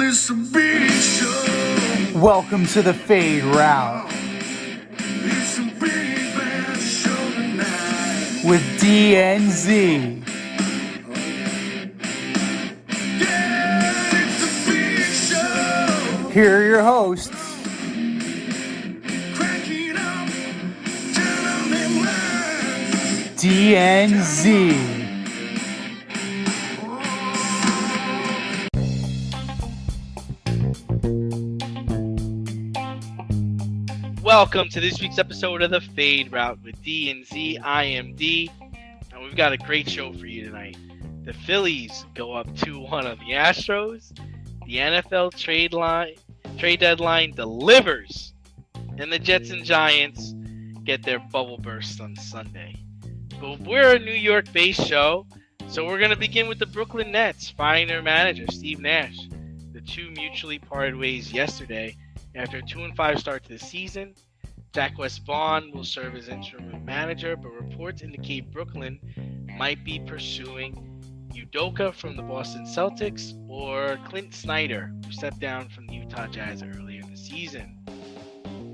it's a big show. Welcome to the Fade Route It's a big bad show tonight. with DNZ. Yeah, it's a big show. Here are your hosts, Cracking up, telling them lies. DNZ. Welcome to this week's episode of the Fade Route with D and Z. I am D, and we've got a great show for you tonight. The Phillies go up 2-1 on the Astros. The NFL trade deadline delivers, and the Jets and Giants get their bubble burst on Sunday. But we're a New York-based show, so we're going to begin with the Brooklyn Nets firing their manager, Steve Nash. The two mutually parted ways yesterday after a 2-5 start to the season. Jack West-Vaughn will serve as interim manager, but reports indicate Brooklyn might be pursuing Udoka from the Boston Celtics or Clint Snyder, who stepped down from the Utah Jazz earlier in the season.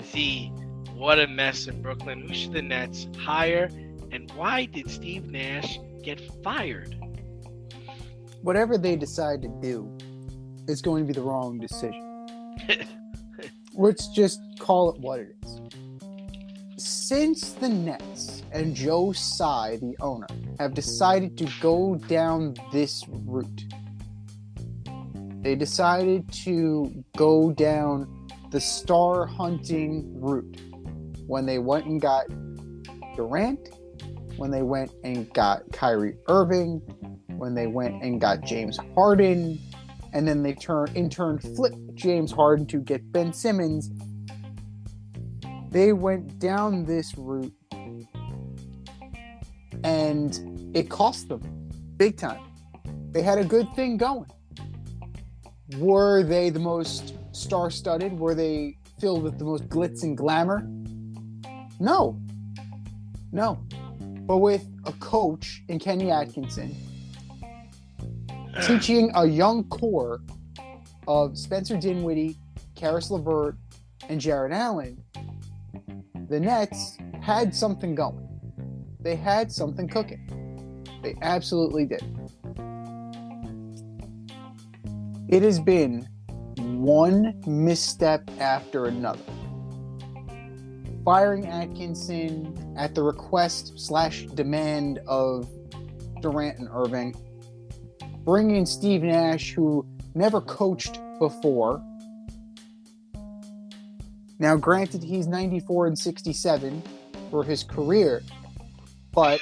See, what a mess in Brooklyn. Who should the Nets hire, and why did Steve Nash get fired? Whatever they decide to do is going to be the wrong decision. Let's just call it what it is. Since the Nets and Joe Tsai, the owner, have decided to go down this route, they decided to go down the star hunting route when they went and got Durant, when they went and got Kyrie Irving, when they went and got James Harden, and then they in turn flipped James Harden to get Ben Simmons. They went down this route, and it cost them big time. They had a good thing going. Were they the most star-studded? Were they filled with the most glitz and glamour? No. But with a coach in Kenny Atkinson, teaching a young core of Spencer Dinwiddie, Karis LeVert, and Jared Allen, the Nets had something going. They had something cooking. They absolutely did. It has been one misstep after another. Firing Atkinson at the request/demand of Durant and Irving. Bringing in Steve Nash, who never coached before. Now, granted, he's 94 and 67 for his career, but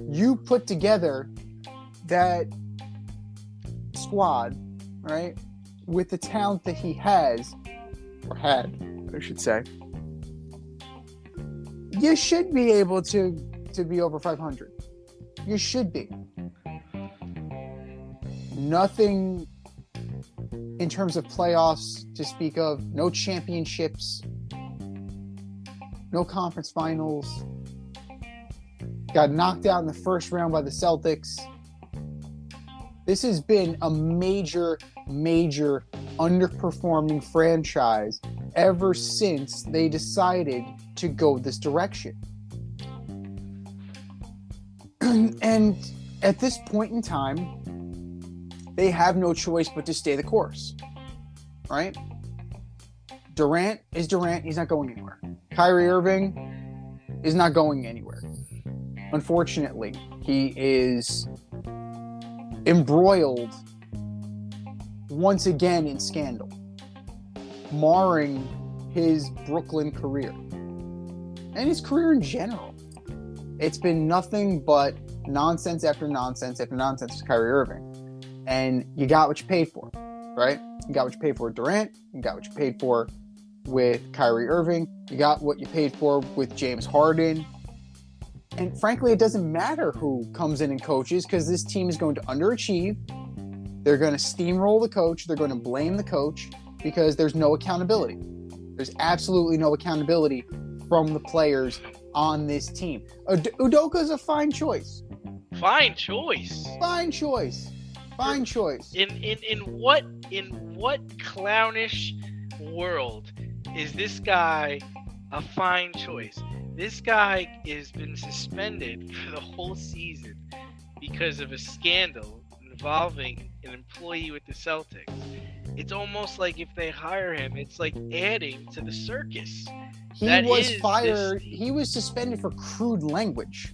you put together that squad, right, with the talent that he has, or had, I should say, you should be able to be over 500. You should be. Nothing in terms of playoffs to speak of. No championships. No conference finals. Got knocked out in the first round by the Celtics. This has been a major underperforming franchise ever since they decided to go this direction. And at this point in time, they have no choice but to stay the course, right? Durant is Durant. He's not going anywhere. Kyrie Irving is not going anywhere. Unfortunately, he is embroiled once again in scandal, marring his Brooklyn career and his career in general. It's been nothing but nonsense after nonsense after nonsense with Kyrie Irving. And you got what you paid for, right? You got what you paid for with Durant. You got what you paid for with Kyrie Irving. You got what you paid for with James Harden. And frankly, it doesn't matter who comes in and coaches because this team is going to underachieve. They're going to steamroll the coach. They're going to blame the coach because there's no accountability. There's absolutely no accountability from the players on this team. Udoka is a fine choice. Fine choice. Fine choice. In what clownish world is this guy a fine choice? This guy has been suspended for the whole season because of a scandal involving an employee with the Celtics. It's almost like if they hire him, it's like adding to the circus. He That was is fired. this- He was suspended for crude language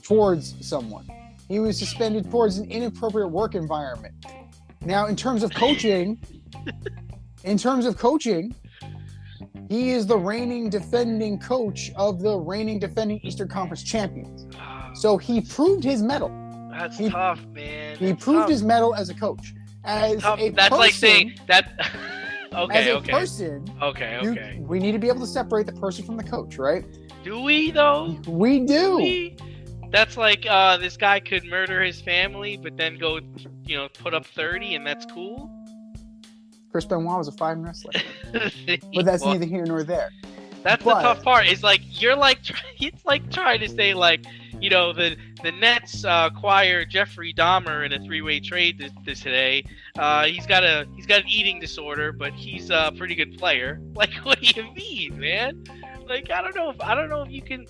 towards someone. He was suspended towards an inappropriate work environment. Now, in terms of coaching, he is the reigning defending coach of the reigning defending Eastern Conference champions. So he proved his mettle. That's he- tough, man. He That's proved tough. his mettle as a coach. As Tough. a That's person, like saying that. as Okay, a okay, person, okay. we need to be able to separate the person from the coach, right? Do we though? We do. We? That's like this guy could murder his family, but then go, put up 30, and that's cool. Chris Benoit was a fine wrestler, but that's Well, neither here nor there. That's but- the tough part. Is like it's like trying to say like the Nets acquired Jeffrey Dahmer in a 3-way trade this today. He's got an eating disorder, but he's a pretty good player. Like, what do you mean, man? Like, I don't know if you can.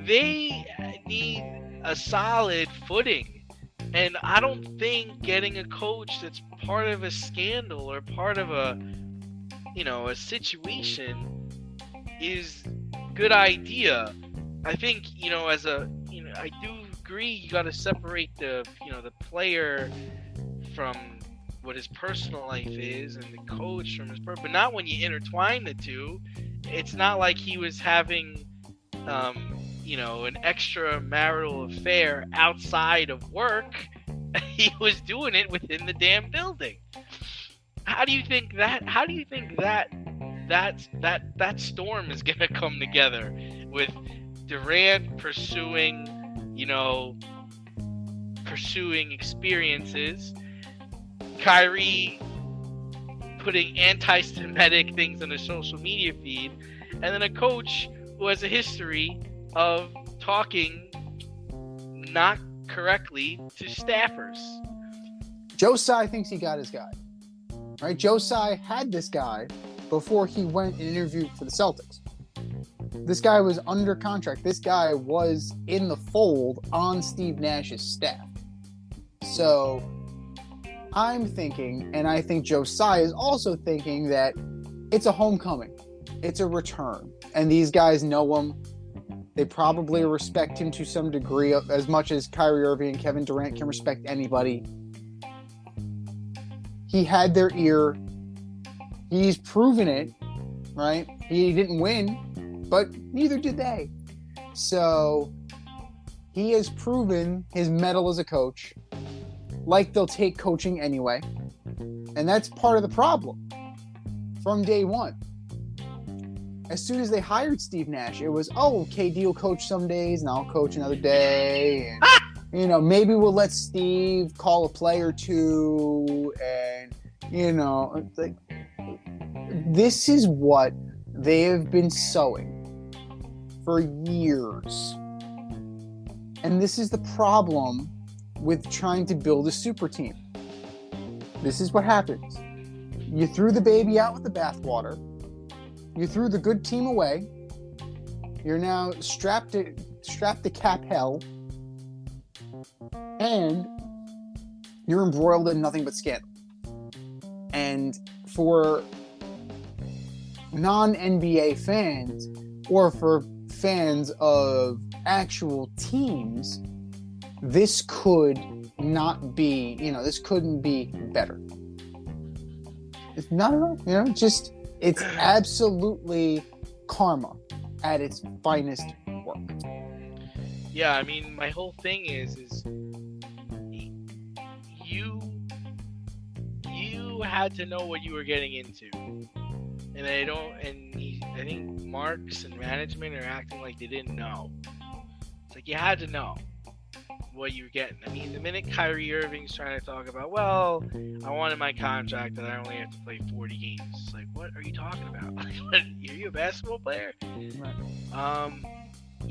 They need a solid footing, and I don't think getting a coach that's part of a scandal or part of a situation is a good idea. I think, I do agree you got to separate the player from what his personal life is and the coach from his but not when you intertwine the two. It's not like he was having an extramarital affair outside of work. He was doing it within the damn building. How do you think that storm is gonna come together with Durant pursuing experiences, Kyrie putting anti-Semitic things on his social media feed, and then a coach who has a history of talking not correctly to staffers? Joe Tsai thinks he got his guy. Right? Joe Tsai had this guy before he went and interviewed for the Celtics. This guy was under contract. This guy was in the fold on Steve Nash's staff. So I'm thinking, and I think Joe Tsai is also thinking, that it's a homecoming. It's a return. And these guys know him. They probably respect him to some degree, as much as Kyrie Irving and Kevin Durant can respect anybody. He had their ear. He's proven it, right? He didn't win, but neither did they. So he has proven his mettle as a coach. Like, they'll take coaching anyway. And that's part of the problem from day one. As soon as they hired Steve Nash, it was, KD will coach some days and I'll coach another day. And, maybe we'll let Steve call a play or two. And, like, this is what they have been sowing for years. And this is the problem with trying to build a super team. This is what happens. You threw the baby out with the bathwater. You threw the good team away. You're now strapped to cap hell. And you're embroiled in nothing but scandal. And for non-NBA fans, or for fans of actual teams, this could not be, this couldn't be better. It's not at all, it's absolutely karma at its finest work. Yeah, I mean, my whole thing is you had to know what you were getting into, and I think Marks and management are acting like they didn't know. It's like you had to know what you were getting. I mean, the minute Kyrie Irving's trying to talk about, well, I wanted my contract and I only have to play 40 games. It's like, what are you talking about? Like, what, are you a basketball player? Right.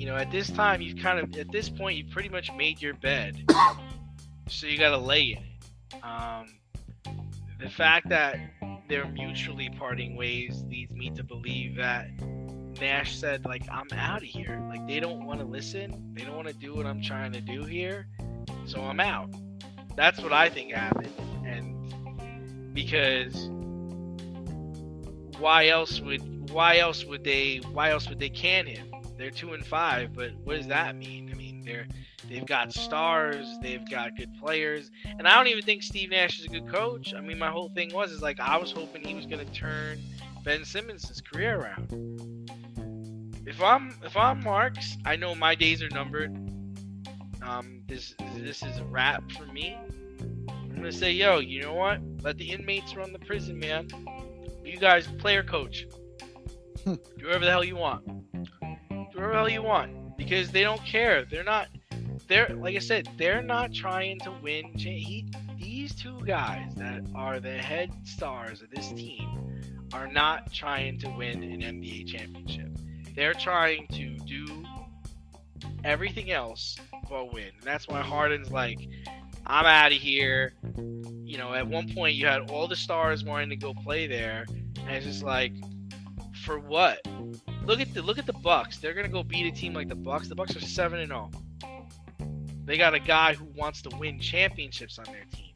At this time, at this point, you've pretty much made your bed. So you got to lay in it. The fact that they're mutually parting ways leads me to believe that Nash said, like, I'm out of here. Like, they don't want to listen. They don't want to do what I'm trying to do here. So I'm out. That's what I think happened. And because why else would they can him? They're 2-5, but what does that mean? I mean, they've got stars, they've got good players, and I don't even think Steve Nash is a good coach. I mean, my whole thing was like I was hoping he was going to turn Ben Simmons' career around. If I'm Marks, I know my days are numbered. This is a wrap for me. I'm gonna say, yo, you know what? Let the inmates run the prison, man. You guys, player coach, do whatever the hell you want. Do whatever the hell you want, because they don't care. They're like I said, they're not trying to win. These two guys that are the head stars of this team are not trying to win an NBA championship. They're trying to do everything else but win. And that's why Harden's like, I'm out of here. You know, at one point you had all the stars wanting to go play there, and it's just like, for what? Look at the Bucks. They're gonna go beat a team like the Bucks. The Bucks are 7-0. They got a guy who wants to win championships on their team.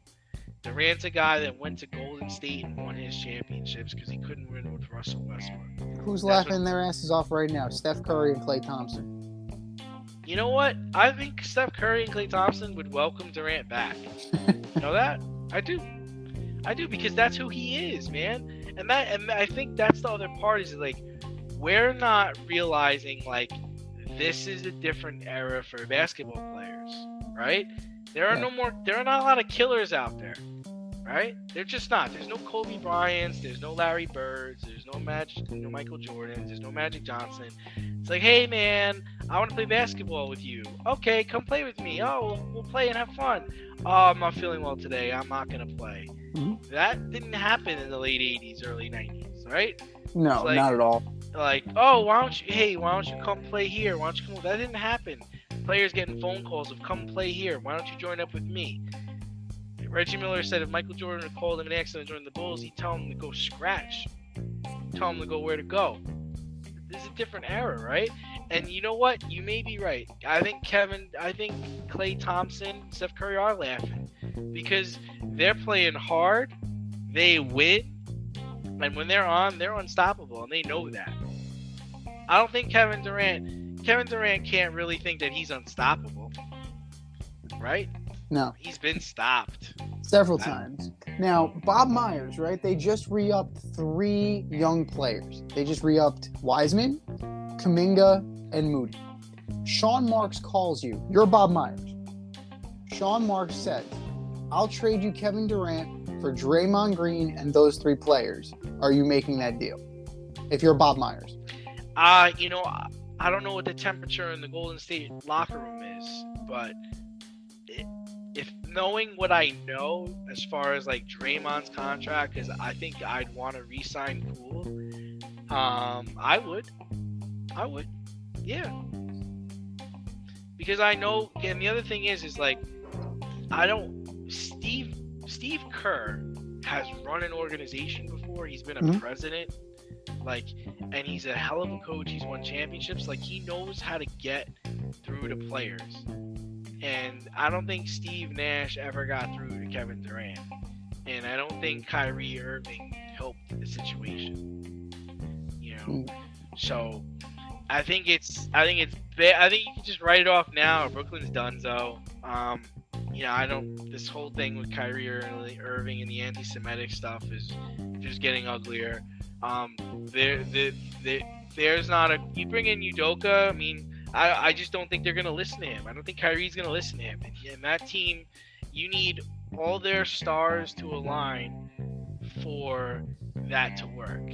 Durant's a guy that went to Golden State and won his championships because he couldn't win with Russell Westbrook. Who's laughing their asses off right now? Steph Curry and Klay Thompson. You know what? I think Steph Curry and Klay Thompson would welcome Durant back. You know that? I do, because that's who he is, man. And I think that's the other part is like, we're not realizing like this is a different era for basketball players, right? There are not a lot of killers out there, right? They're just not. There's no Kobe Bryants, there's no Larry Birds, there's no Michael Jordans, there's no Magic Johnson. It's like, hey man, I want to play basketball with you. Okay, come play with me. Oh, we'll play and have fun. Oh, I'm not feeling well today. I'm not gonna play. Mm-hmm. That didn't happen in the late 80s, early 90s, right? No, like, not at all. Like, oh, why don't you come play here? Why don't you come? That didn't happen. Players getting phone calls of come play here. Why don't you join up with me? Reggie Miller said if Michael Jordan had called him an accident to join the Bulls, he'd tell him to go scratch. Tell him to go where to go. This is a different era, right? And you know what? You may be right. I think Klay Thompson, Steph Curry are laughing because they're playing hard. They win. And when they're on, they're unstoppable, and they know that. I don't think Kevin Durant can't really think that he's unstoppable, right? No. He's been stopped. Several times. Now, Bob Myers, right? They just re-upped 3 young players. They just re-upped Wiseman, Kuminga, and Moody. Sean Marks calls you. You're Bob Myers. Sean Marks says, I'll trade you Kevin Durant for Draymond Green and those 3 players. Are you making that deal? If you're Bob Myers. I don't know what the temperature in the Golden State locker room is, but if knowing what I know as far as like Draymond's contract, because I think I'd want to re-sign Poole. I would, yeah. Because I know, and the other thing is like, Steve Kerr has run an organization before. He's been a president, like, and he's a hell of a coach. He's won championships. Like, he knows how to get through to players. And I don't think Steve Nash ever got through to Kevin Durant. And I don't think Kyrie Irving helped the situation. You know, so I think you can just write it off now. Brooklyn's donezo. This whole thing with Kyrie Irving and the anti-Semitic stuff is just getting uglier. There's not you bring in Udoka. I mean, I just don't think they're going to listen to him. I don't think Kyrie's going to listen to him. And that team, you need all their stars to align for that to work.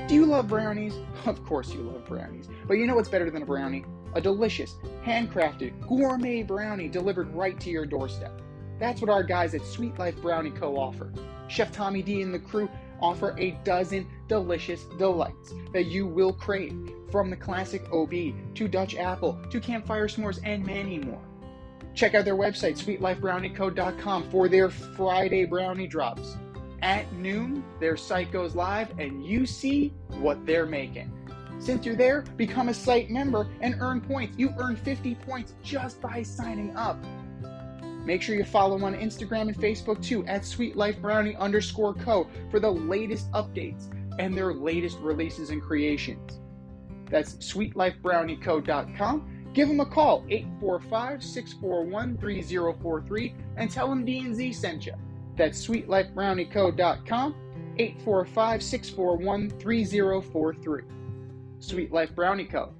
Do you love brownies? Of course you love brownies. But you know what's better than a brownie? A delicious, handcrafted, gourmet brownie delivered right to your doorstep. That's what our guys at Sweet Life Brownie Co. offer. Chef Tommy D and the crew offer a dozen delicious delights that you will crave, from the classic OB to Dutch apple to campfire s'mores and many more. Check out their website, sweetlifebrowniecode.com, for their Friday brownie drops. At noon, their site goes live and you see what they're making. Since you're there, become a site member and earn points. You earn 50 points just by signing up. Make sure you follow on Instagram and Facebook too, at sweetlifebrownie_co, for the latest updates and their latest releases and creations. That's sweetlifebrowniecode.com. Give them a call, 845-641-3043, and tell them D&Z sent you. That's sweetlifebrowniecode.com, 845-641-3043. Sweet Life Brownie Co.,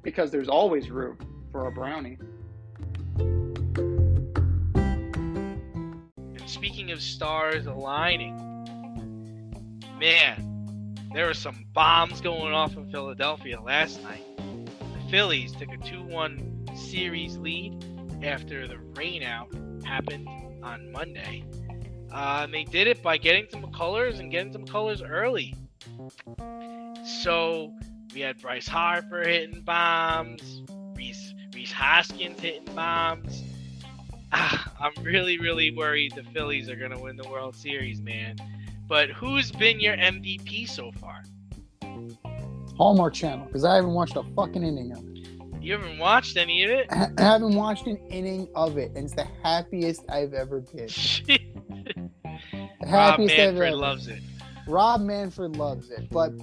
because there's always room for a brownie. And speaking of stars aligning, man, there were some bombs going off in Philadelphia last night. The Phillies took a 2-1 series lead after the rainout happened on Monday. They did it by getting some McCullers and getting some McCullers early. So we had Bryce Harper hitting bombs, Reese Hoskins hitting bombs. I'm really, really worried the Phillies are going to win the World Series, man. But who's been your MVP so far? Hallmark Channel, because I haven't watched a fucking inning of it. You haven't watched any of it? I haven't watched an inning of it, and it's the happiest I've ever been. The Rob happiest I've Manfred ever loves it. Rob Manfred loves it, but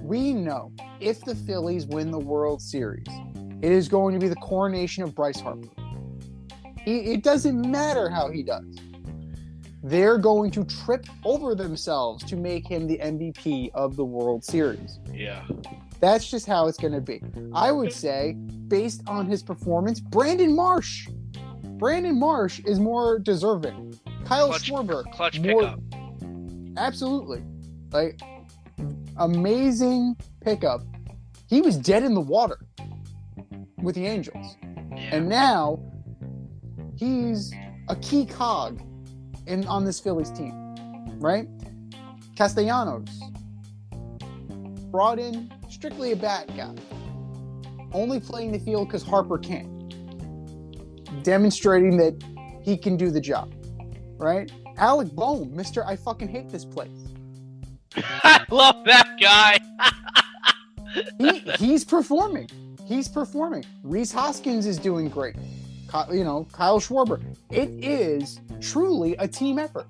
we know if the Phillies win the World Series, it is going to be the coronation of Bryce Harper. It doesn't matter how he does. They're going to trip over themselves to make him the MVP of the World Series. Yeah. That's just how it's going to be. I would say, based on his performance, Brandon Marsh is more deserving. Kyle Schwarber, clutch more, pickup. Absolutely. Like, amazing pickup. He was dead in the water with the Angels. Yeah. And now he's a key cog on this Phillies team, right? Castellanos, brought in strictly a bat guy, only playing the field because Harper can't, demonstrating that he can do the job, right? Alec Bohm, Mr. I fucking hate this place. I love that guy. He's performing. Reese Hoskins is doing great. Kyle Schwarber. It is truly a team effort.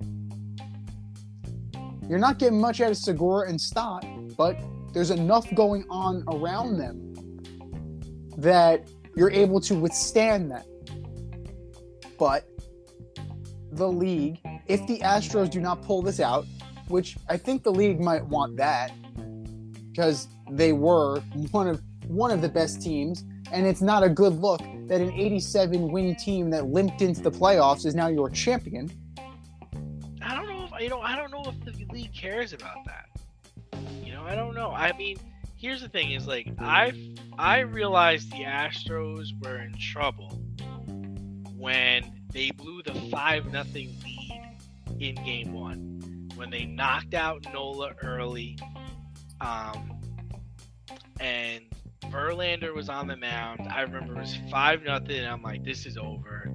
You're not getting much out of Segura and Stott, but there's enough going on around them that you're able to withstand that. But the league, if the Astros do not pull this out, which I think the league might want that, because they were one of the best teams, and it's not a good look that an 87-win team that limped into the playoffs is now your champion. I don't know if the league cares about that. I don't know. I mean, here's the thing: is like I realized the Astros were in trouble when they blew the 5-0 lead in Game 1, when they knocked out Nola early, and Verlander was on the mound. I remember it was 5-0, and I'm like, this is over.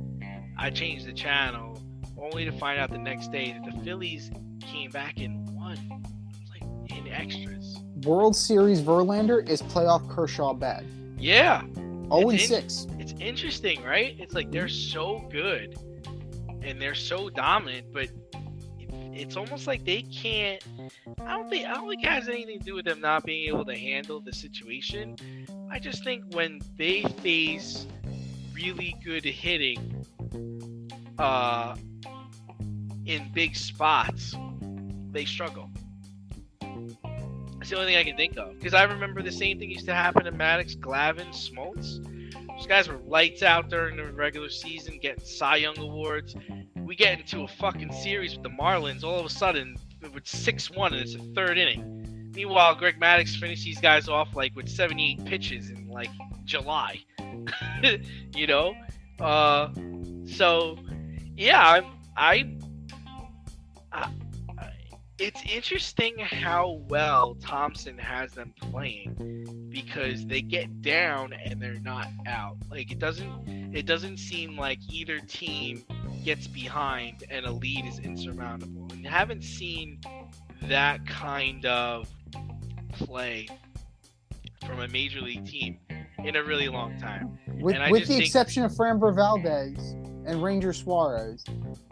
I changed the channel, only to find out the next day that the Phillies came back and won. It was like in extras. World Series Verlander is playoff Kershaw bad. Yeah. 0-6. It's interesting, right? It's like they're so good and they're so dominant, but it's almost like they can't. I don't think it has anything to do with them not being able to handle the situation. I just think when they face really good hitting in big spots, they struggle. That's the only thing I can think of. Because I remember the same thing used to happen to Maddox, Glavine, Smoltz. Those guys were lights out during the regular season, getting Cy Young awards. We get into a fucking series with the Marlins, all of a sudden, with 6-1, and it's the third inning. Meanwhile, Greg Maddox finished these guys off like with 78 pitches in like July. So yeah, It's interesting how well Thompson has them playing because they get down and they're not out. Like it doesn't seem like either team gets behind and a lead is insurmountable. And haven't seen that kind of play from a major league team in a really long time. With And I with just the think- exception of Framber Valdez and Ranger Suarez,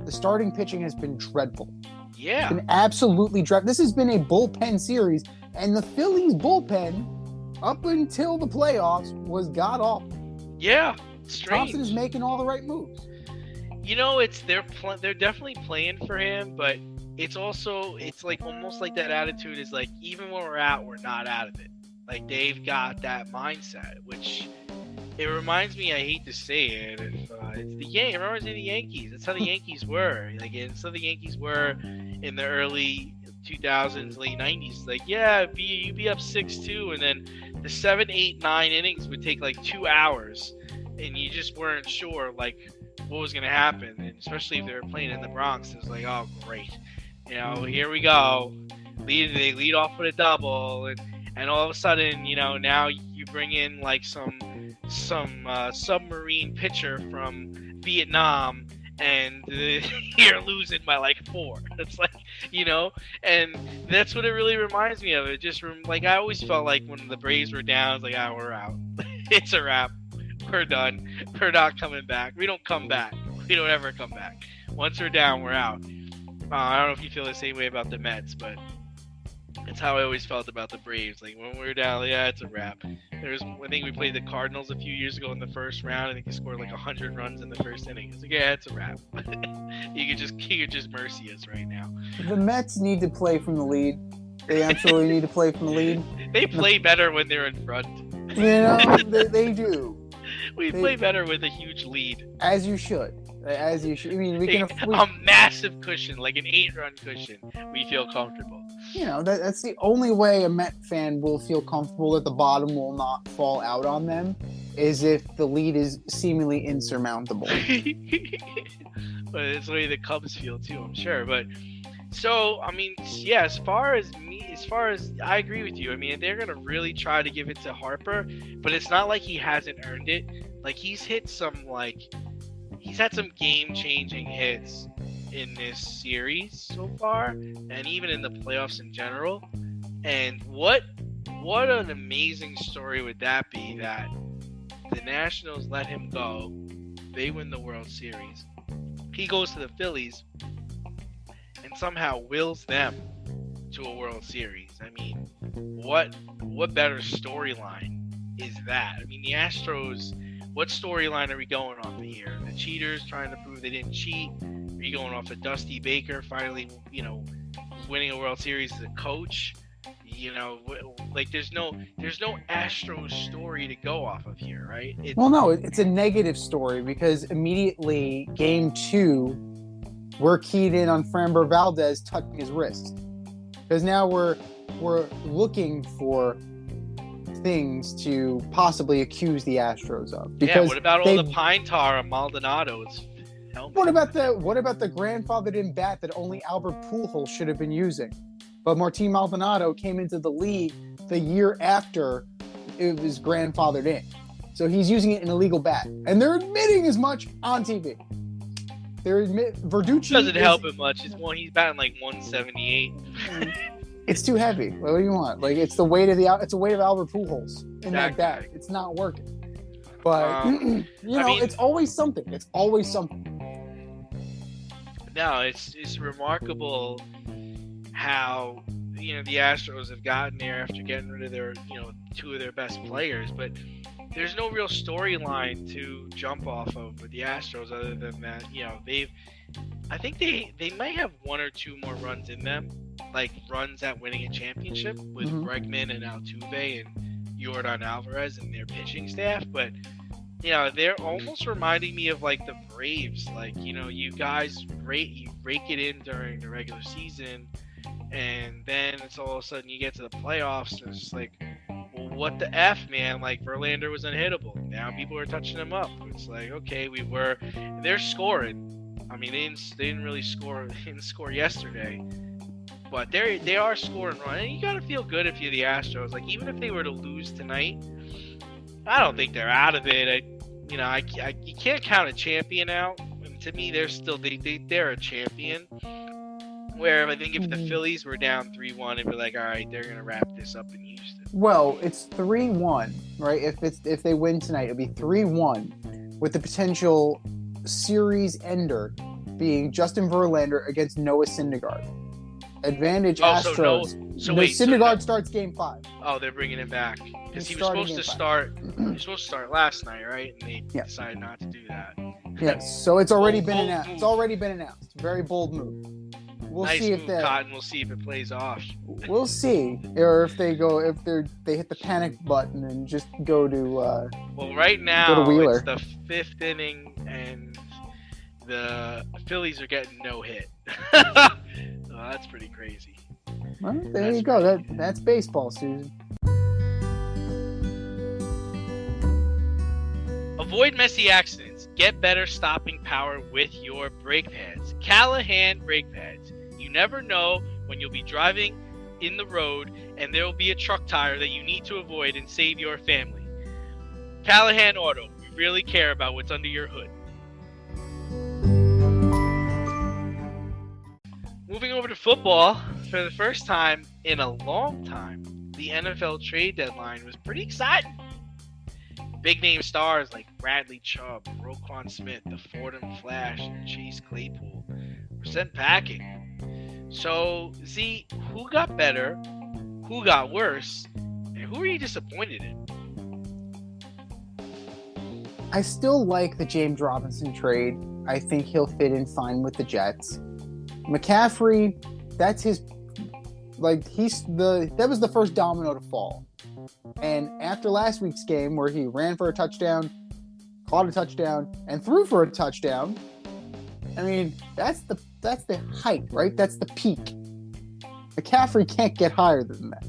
the starting pitching has been dreadful. Yeah. Been absolutely dreadful. This has been a bullpen series, and the Phillies bullpen, up until the playoffs, was god awful. Yeah. Strange. Thompson is making all the right moves. You know, they're definitely playing for him, but it's like almost like that attitude is like even when we're out, we're not out of it. Like they've got that mindset, which it reminds me. I hate to say it, it's it reminds me of the Yankees. That's how the Yankees were. Like it's how the Yankees were in the early 2000s, late 90s. Like you'd be up 6-2, and then the 7, 8, 9 innings would take like 2 hours, and you just weren't sure like what was going to happen. And especially if they were playing in the Bronx, it was like, oh great, here we go. They lead off with a double, and all of a sudden, now you bring in like some submarine pitcher from Vietnam, and you're losing by like 4. It's like, and that's what it really reminds me of. It just like I always felt like when the Braves were down, it's like, we're out. It's a wrap. We're done. We're not coming back. We don't come back. We don't ever come back. Once we're down, we're out. I don't know if you feel the same way about the Mets, but it's how I always felt about the Braves. Like when we were down, it's a wrap. I think we played the Cardinals a few years ago in the first round. I think they scored like 100 runs in the first inning. It's like, it's a wrap. you could just mercy us right now. The Mets need to play from the lead. They absolutely need to play from the lead. They play better when they're in front. They do. We play better with a huge lead. As you should. I mean, a massive cushion, like an 8-run cushion. We feel comfortable. That's the only way a Met fan will feel comfortable that the bottom will not fall out on them, is if the lead is seemingly insurmountable. But it's the way the Cubs feel too, I'm sure. But so, I mean, yeah, as far as I agree with you. I mean, they're gonna really try to give it to Harper, but it's not like he hasn't earned it. Like he's had some game-changing hits in this series so far, and even in the playoffs in general. And what an amazing story would that be, that the Nationals let him go, they win the World Series, he goes to the Phillies and somehow wills them to a World Series. I mean, what better storyline is that? I mean, the Astros, what storyline are we going off of here? The cheaters trying to prove they didn't cheat? Are you going off of Dusty Baker finally, winning a World Series as a coach? Like there's no Astros story to go off of here, right? It's a negative story because immediately Game 2, we're keyed in on Framber Valdez touching his wrist, because now we're looking for things to possibly accuse the Astros of. Because what about all the pine tar on Maldonado's helmet? What about the grandfathered-in bat that only Albert Pujols should have been using? But Martin Maldonado came into the league the year after it was grandfathered in. So he's using it in a legal bat. And they're admitting as much on TV. Verducci doesn't help it much. He's batting like 178. It's too heavy. What do you want? Like it's the weight of Albert Pujols in that bat. It's not working. But it's always something. It's always something. No, it's remarkable how the Astros have gotten there after getting rid of their 2 of their best players, but there's no real storyline to jump off of with the Astros other than that I think they might have 1 or 2 more runs in them, like runs at winning a championship with Bregman and Altuve and Yordan Alvarez and their pitching staff, but they're almost reminding me of like the Braves. Like, you guys rake it in during the regular season, and then it's all of a sudden you get to the playoffs and it's just like, well, what the F, man? Like Verlander was unhittable. Now people are touching him up. It's like, okay, they're scoring. I mean, they didn't really score. They didn't score yesterday, but they are scoring runs. And you gotta feel good if you're the Astros. Like, even if they were to lose tonight, I don't think they're out of it. You can't count a champion out. And to me, they're still they're a champion. Where I think if the Phillies were down 3-1, it'd be like, all right, they're gonna wrap this up in Houston. Well, it's 3-1, right? If they win tonight, it'll be 3-1, with the potential series ender being Justin Verlander against Noah Syndergaard. Advantage Astros. Syndergaard starts Game 5. Oh, they're bringing it back because he was supposed to start. He was supposed to start last night, right? And they decided not to do that. Yes, so it's already been announced. It's already been announced. Very bold move. We'll nice see move, if that. Cotton. We'll see if it plays off. We'll see, or if they hit the panic button and just go to. Well, right now it's the 5th inning, and the Phillies are getting no hit. So that's pretty crazy. Well, there you go. That's baseball, Susan. Avoid messy accidents. Get better stopping power with your brake pads. Callahan brake pads. You never know when you'll be driving in the road and there will be a truck tire that you need to avoid and save your family. Callahan Auto. We really care about what's under your hood. Moving over to football, for the first time in a long time, the NFL trade deadline was pretty exciting. Big name stars like Bradley Chubb, Roquan Smith, the Fordham Flash, and Chase Claypool were sent packing. So, Z, who got better, who got worse, and who are you disappointed in? I still like the James Robinson trade. I think he'll fit in fine with the Jets. McCaffrey, that was the first domino to fall. And after last week's game where he ran for a touchdown, caught a touchdown, and threw for a touchdown, I mean, that's the height, right? That's the peak. McCaffrey can't get higher than that.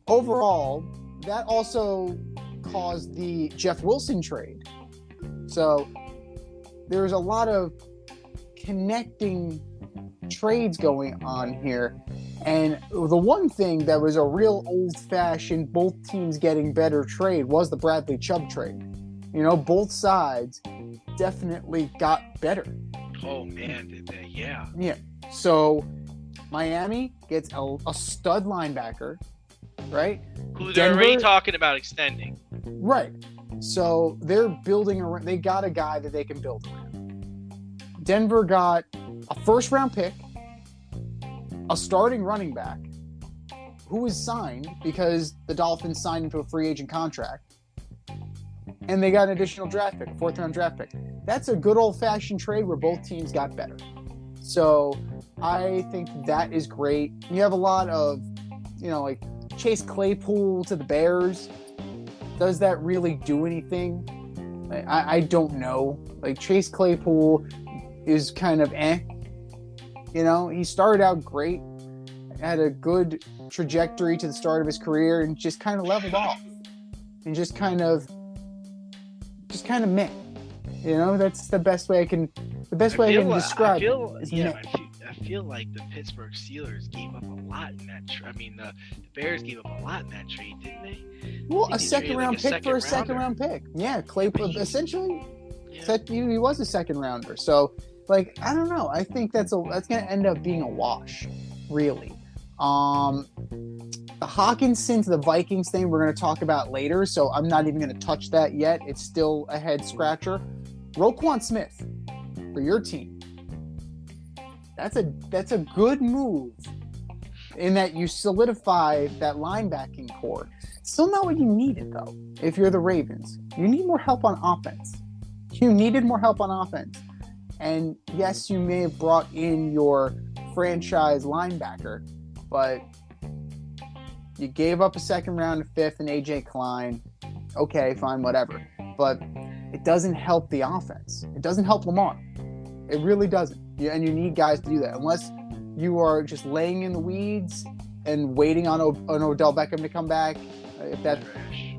Overall, that also caused the Jeff Wilson trade. So there's a lot of connecting trades going on here, and the one thing that was a real old-fashioned both teams getting better trade was the Bradley Chubb trade. You know, both sides definitely got better. Oh man, did they? Yeah. So Miami gets a stud linebacker, right? Who they're already talking about extending. Right. So they're building around. They got a guy that they can build around. Denver got a first-round pick, a starting running back, who was signed because the Dolphins signed into a free agent contract, and they got an additional draft pick, a 4th-round draft pick. That's a good old-fashioned trade where both teams got better. So I think that is great. You have a lot of, like Chase Claypool to the Bears. Does that really do anything? I don't know. Like, Chase Claypool is kind of he started out great, had a good trajectory to the start of his career, and just kind of leveled off and just kind of meh. That's the best way I can describe it. I feel like the Pittsburgh Steelers gave up a lot in that the Bears gave up a lot in that trade, didn't they? Well, a second-round pick for a second-round pick. Yeah, Claypool essentially he was a second-rounder. So, I don't know. I think that's going to end up being a wash, really. The Hawkinson to the Vikings thing we're going to talk about later, so I'm not even going to touch that yet. It's still a head-scratcher. Roquan Smith for your team. That's a good move in that you solidify that linebacking core. Still not what you needed, though, if you're the Ravens. You need more help on offense. You needed more help on offense. And yes, you may have brought in your franchise linebacker, but you gave up a second round, a 5th, and A.J. Klein. Okay, fine, whatever. But it doesn't help the offense. It doesn't help Lamar. It really doesn't. And you need guys to do that. Unless you are just laying in the weeds and waiting on Odell Beckham to come back. If that's trash.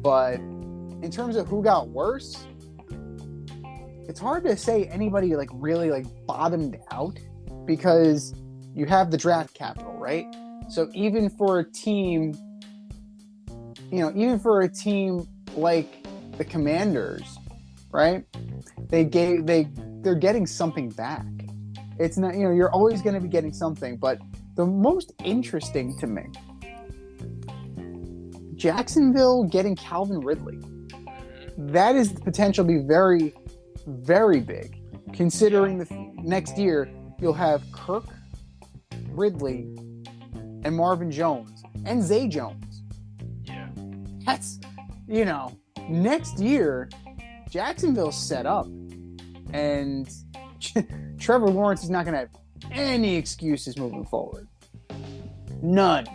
But in terms of who got worse, it's hard to say anybody really bottomed out. because you have the draft capital, right? So even for a team, like the Commanders, right? They're getting something back. It's not, you're always going to be getting something, but the most interesting to me, Jacksonville getting Calvin Ridley. That is the potential to be very, very big, considering the next year you'll have Kirk, Ridley, and Marvin Jones, and Zay Jones. Yeah. That's, next year, Jacksonville's set up, and Trevor Lawrence is not going to have any excuses moving forward. None.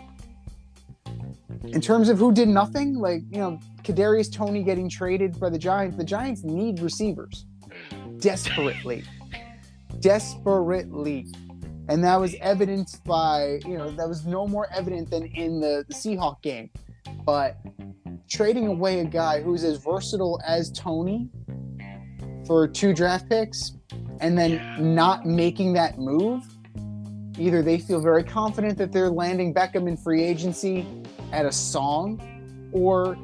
In terms of who did nothing, Kadarius Toney getting traded by the Giants need receivers. Desperately. And that was evidenced by, that was no more evident than in the Seahawks game. But trading away a guy who's as versatile as Toney for 2 draft picks and then not making that move, either they feel very confident that they're landing Beckham in free agency at a song, or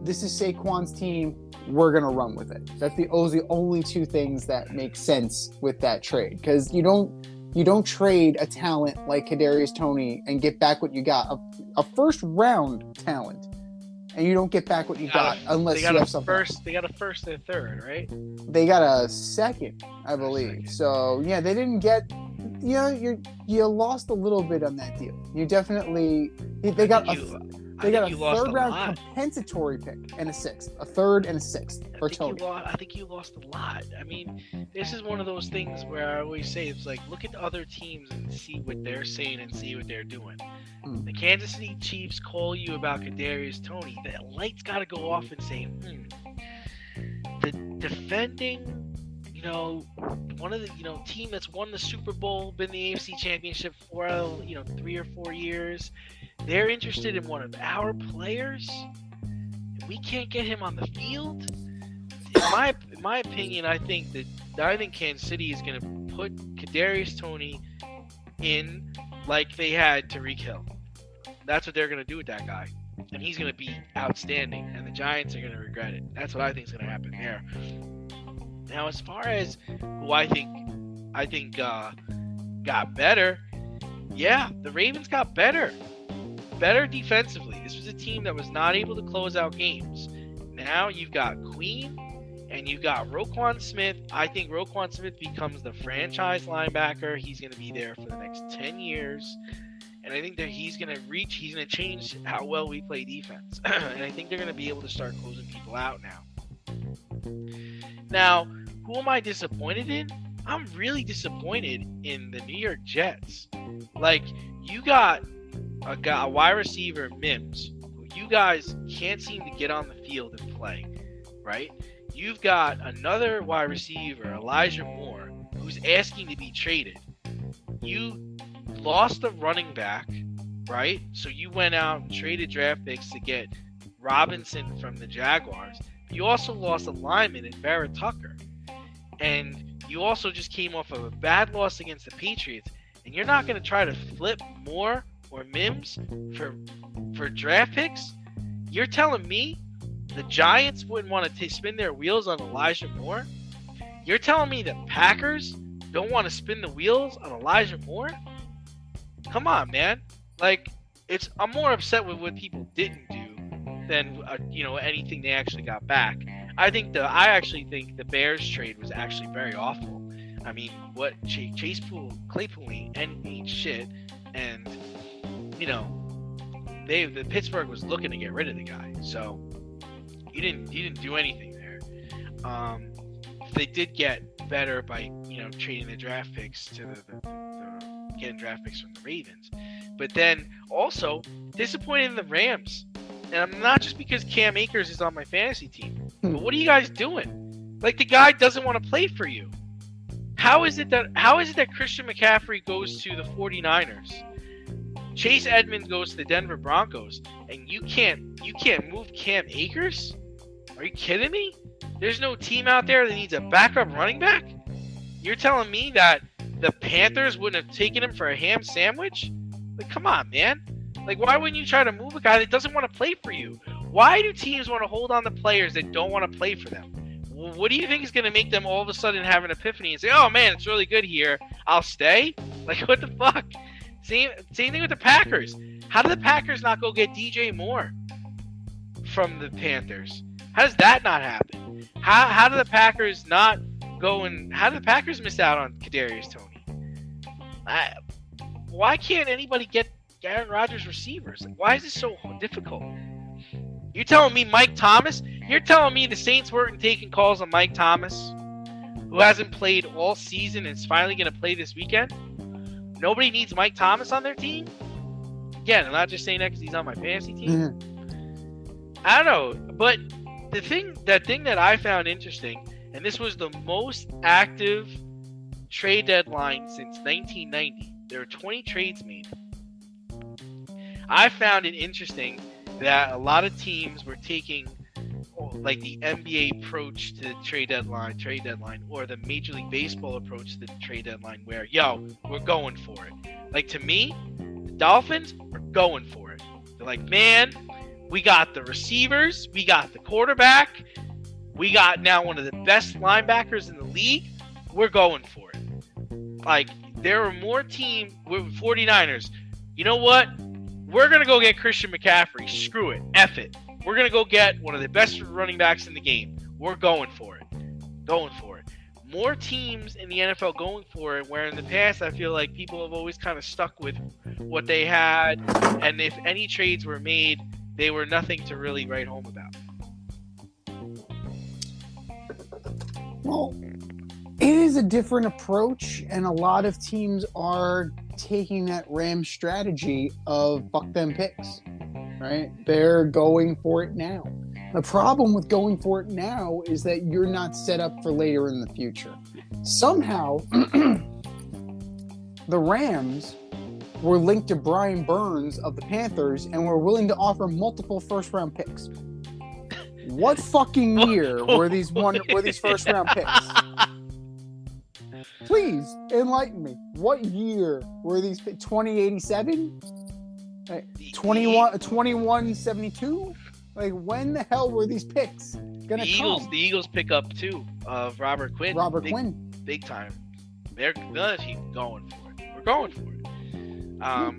this is Saquon's team, we're going to run with it. That's the only 2 things that make sense with that trade, because you don't trade a talent like Kadarius Toney and get back what you got, a first round talent, and you don't get back what you got unless you have something. They got a first and a third, right? They got a second, I believe. So yeah, they didn't get. You lost a little bit on that deal. You definitely they got a third round compensatory pick and a 6th, a 3rd and a 6th for Toney. I think you lost a lot. I mean, this is one of those things where I always say it's like, look at the other teams and see what they're saying and see what they're doing. The Kansas City Chiefs call you about Kadarius Toney. The lights got to go off and say, the defending, one of the, team that's won the Super Bowl, been the AFC Championship for, 3 or 4 years. They're interested in one of our players. We can't get him on the field. In my opinion, I think Kansas City is going to put Kadarius Toney in like they had Tyreek Hill. That's what they're going to do with that guy, and he's going to be outstanding. And the Giants are going to regret it. That's what I think is going to happen there. Now, as far as who I think got better, yeah, the Ravens got better defensively. This was a team that was not able to close out games. Now you've got Queen and you've got Roquan Smith. I think Roquan Smith becomes the franchise linebacker. He's going to be there for the next 10 years. And I think that he's going to change how well we play defense. And I think they're going to be able to start closing people out now. Now, who am I disappointed in? I'm really disappointed in the New York Jets. You got a wide receiver, Mims, who you guys can't seem to get on the field and play, right? You've got another wide receiver, Elijah Moore, who's asking to be traded. You lost the running back, right? So you went out and traded draft picks to get Robinson from the Jaguars. You also lost a lineman in Barrett Tucker. And you also just came off of a bad loss against the Patriots. And you're not going to try to flip Moore or Mims for draft picks? You're telling me the Giants wouldn't want to spin their wheels on Elijah Moore? You're telling me the Packers don't want to spin the wheels on Elijah Moore? Come on, man. I'm more upset with what people didn't do than anything they actually got back. I actually think the Bears trade was actually very awful. I mean, what Chase Claypool ain't shit, and the Pittsburgh was looking to get rid of the guy, so you didn't do anything there. They did get better by trading the draft picks to the getting draft picks from the Ravens, but then also disappointed in the Rams. And I'm not just because Cam Akers is on my fantasy team, but what are you guys doing? The guy doesn't want to play for you. How is it that Christian McCaffrey goes to the 49ers? Chase Edmonds goes to the Denver Broncos, and you can't move Cam Akers? Are you kidding me? There's no team out there that needs a backup running back? You're telling me that the Panthers wouldn't have taken him for a ham sandwich? Like, come on, man. Like, why wouldn't you try to move a guy that doesn't want to play for you? Why do teams want to hold on to players that don't want to play for them? What do you think is going to make them all of a sudden have an epiphany and say, oh, man, it's really good here. I'll stay? Like, what the fuck? Same thing with the Packers. How did the Packers not go get DJ Moore from the Panthers? How does that not happen? How did the Packers not go and... How did the Packers miss out on Kadarius Toney? Why can't anybody get Aaron Rodgers receivers? Like, why is this so difficult? You're telling me Mike Thomas? You're telling me the Saints weren't taking calls on Mike Thomas, who hasn't played all season and is finally going to play this weekend? Nobody needs Mike Thomas on their team? Again, I'm not just saying that because he's on my fantasy team. I don't know, but the thing that I found interesting, and this was the most active trade deadline since 1990. There were 20 trades made. I found it interesting that a lot of teams were taking like the NBA approach to the trade deadline, or the Major League Baseball approach to the trade deadline, where, yo, we're going for it. Like, to me, the Dolphins are going for it. They're like, man, we got the receivers, we got the quarterback, we got now one of the best linebackers in the league. We're going for it. Like, there are more teams with 49ers. You know what? We're going to go get Christian McCaffrey. Screw it. F it. We're going to go get one of the best running backs in the game. We're going for it. Going for it. More teams in the NFL going for it, where in the past I feel like people have always kind of stuck with what they had, and if any trades were made, they were nothing to really write home about. Well, it is a different approach, and a lot of teams are taking that Rams strategy of fuck them picks, right? They're going for it now. The problem with going for it now is that you're not set up for later in the future. Somehow, the Rams were linked to Brian Burns of the Panthers and were willing to offer multiple first-round picks. What fucking year were these first-round picks? Please enlighten me. What year were these? 2087? 2172? Like, when the hell were these picks gonna come? The Eagles pick up too of Robert Quinn. Big time. They're going for it. We're going for it.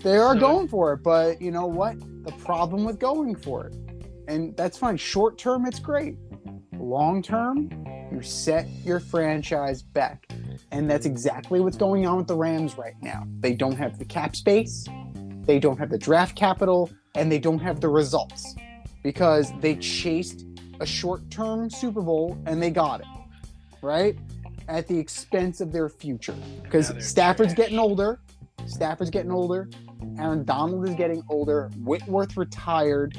They are going for it, but you know what? The problem with going for it, and that's fine. Short term, it's great. Long term, you set your franchise back. And that's exactly what's going on with the Rams right now. They don't have the cap space, they don't have the draft capital, and they don't have the results. Because they chased a short-term Super Bowl and they got it, right? At the expense of their future. Because Stafford's getting older. Aaron Donald is getting older. Whitworth retired.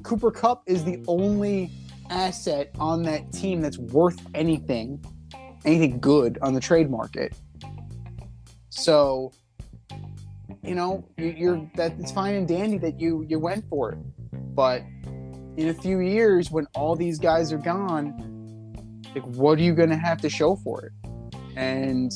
Cooper Kupp is the only asset on that team that's worth anything good on the trade market. So, it's fine and dandy that you went for it. But in a few years, when all these guys are gone, like, what are you going to have to show for it? And,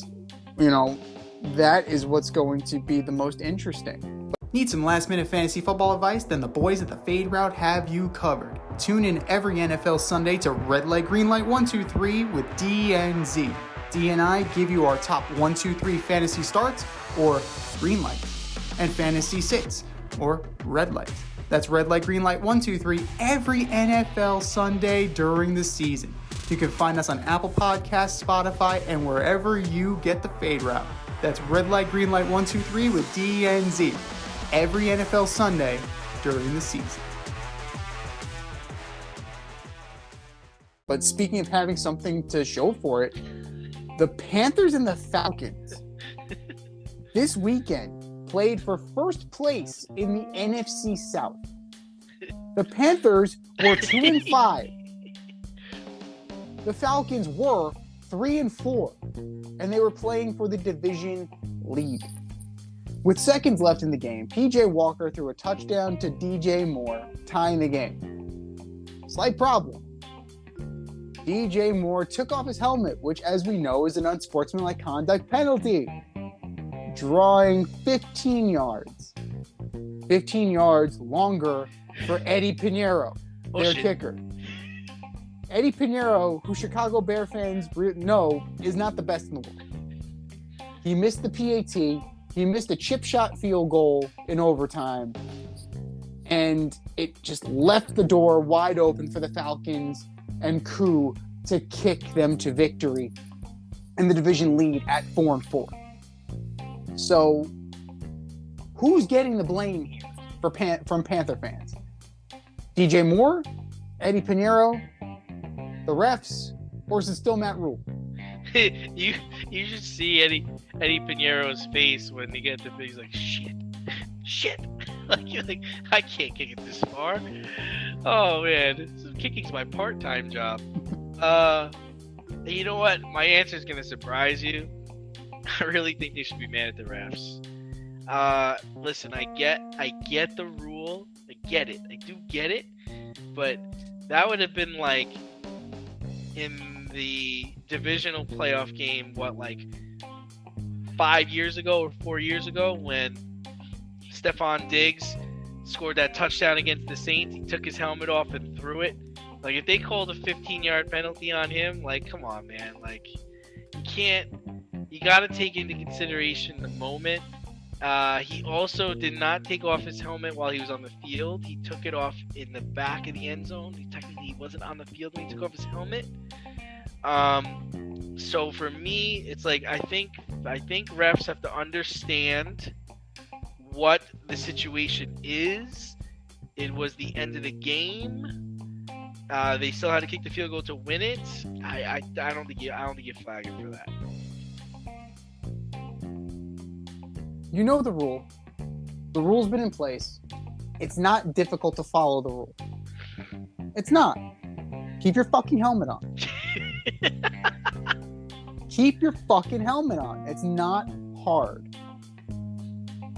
that is what's going to be the most interesting. Need some last-minute fantasy football advice? Then the boys at the Fade Route have you covered. Tune in every NFL Sunday to Red Light, Green Light 1, 2, 3 with D and Z. D and I give you our top 1, 2, 3 fantasy starts, or green light, and fantasy sits, or red light. That's Red Light, Green Light 1, 2, 3 every NFL Sunday during the season. You can find us on Apple Podcasts, Spotify, and wherever you get the Fade Route. That's Red Light, Green Light 1, 2, 3 with D and Z every NFL Sunday during the season. But speaking of having something to show for it, the Panthers and the Falcons this weekend played for first place in the NFC South. The Panthers were 2-5. The Falcons were 3-4, and they were playing for the division lead. With seconds left in the game, PJ Walker threw a touchdown to DJ Moore, tying the game. Slight problem. DJ Moore took off his helmet, which, as we know, is an unsportsmanlike conduct penalty, drawing 15 yards. 15 yards longer for Eddie Pinheiro, their kicker. Eddie Pinheiro, who Chicago Bear fans know is not the best in the world. He missed the PAT. He missed a chip shot field goal in overtime. And it just left the door wide open for the Falcons and Koo to kick them to victory and the division lead at 4-4. So, who's getting the blame here from Panther fans? DJ Moore? Eddie Pinheiro? The refs? Or is it still Matt Rule? you should see Eddie Pinheiro's face when he gets the big. He's like, shit. You're like, I can't kick it this far. Oh man, kicking's my part-time job. You know what? My answer is gonna surprise you. I really think they should be mad at the refs. Listen, I get the rule. I get it. I do get it. But that would have been like in the divisional playoff game, 5 years ago or 4 years ago when Stephon Diggs scored that touchdown against the Saints. He took his helmet off and threw it. Like, if they called a 15-yard penalty on him, come on, man. You got to take into consideration the moment. He also did not take off his helmet while he was on the field. He took it off in the back of the end zone. He wasn't on the field when he took off his helmet. So for me, it's I think refs have to understand what the situation is. It was the end of the game. They still had to kick the field goal to win it. I don't think you flag him for that. You know the rule. The rule's been in place. It's not difficult to follow the rule. It's not. Keep your fucking helmet on. Keep your fucking helmet on. It's not hard.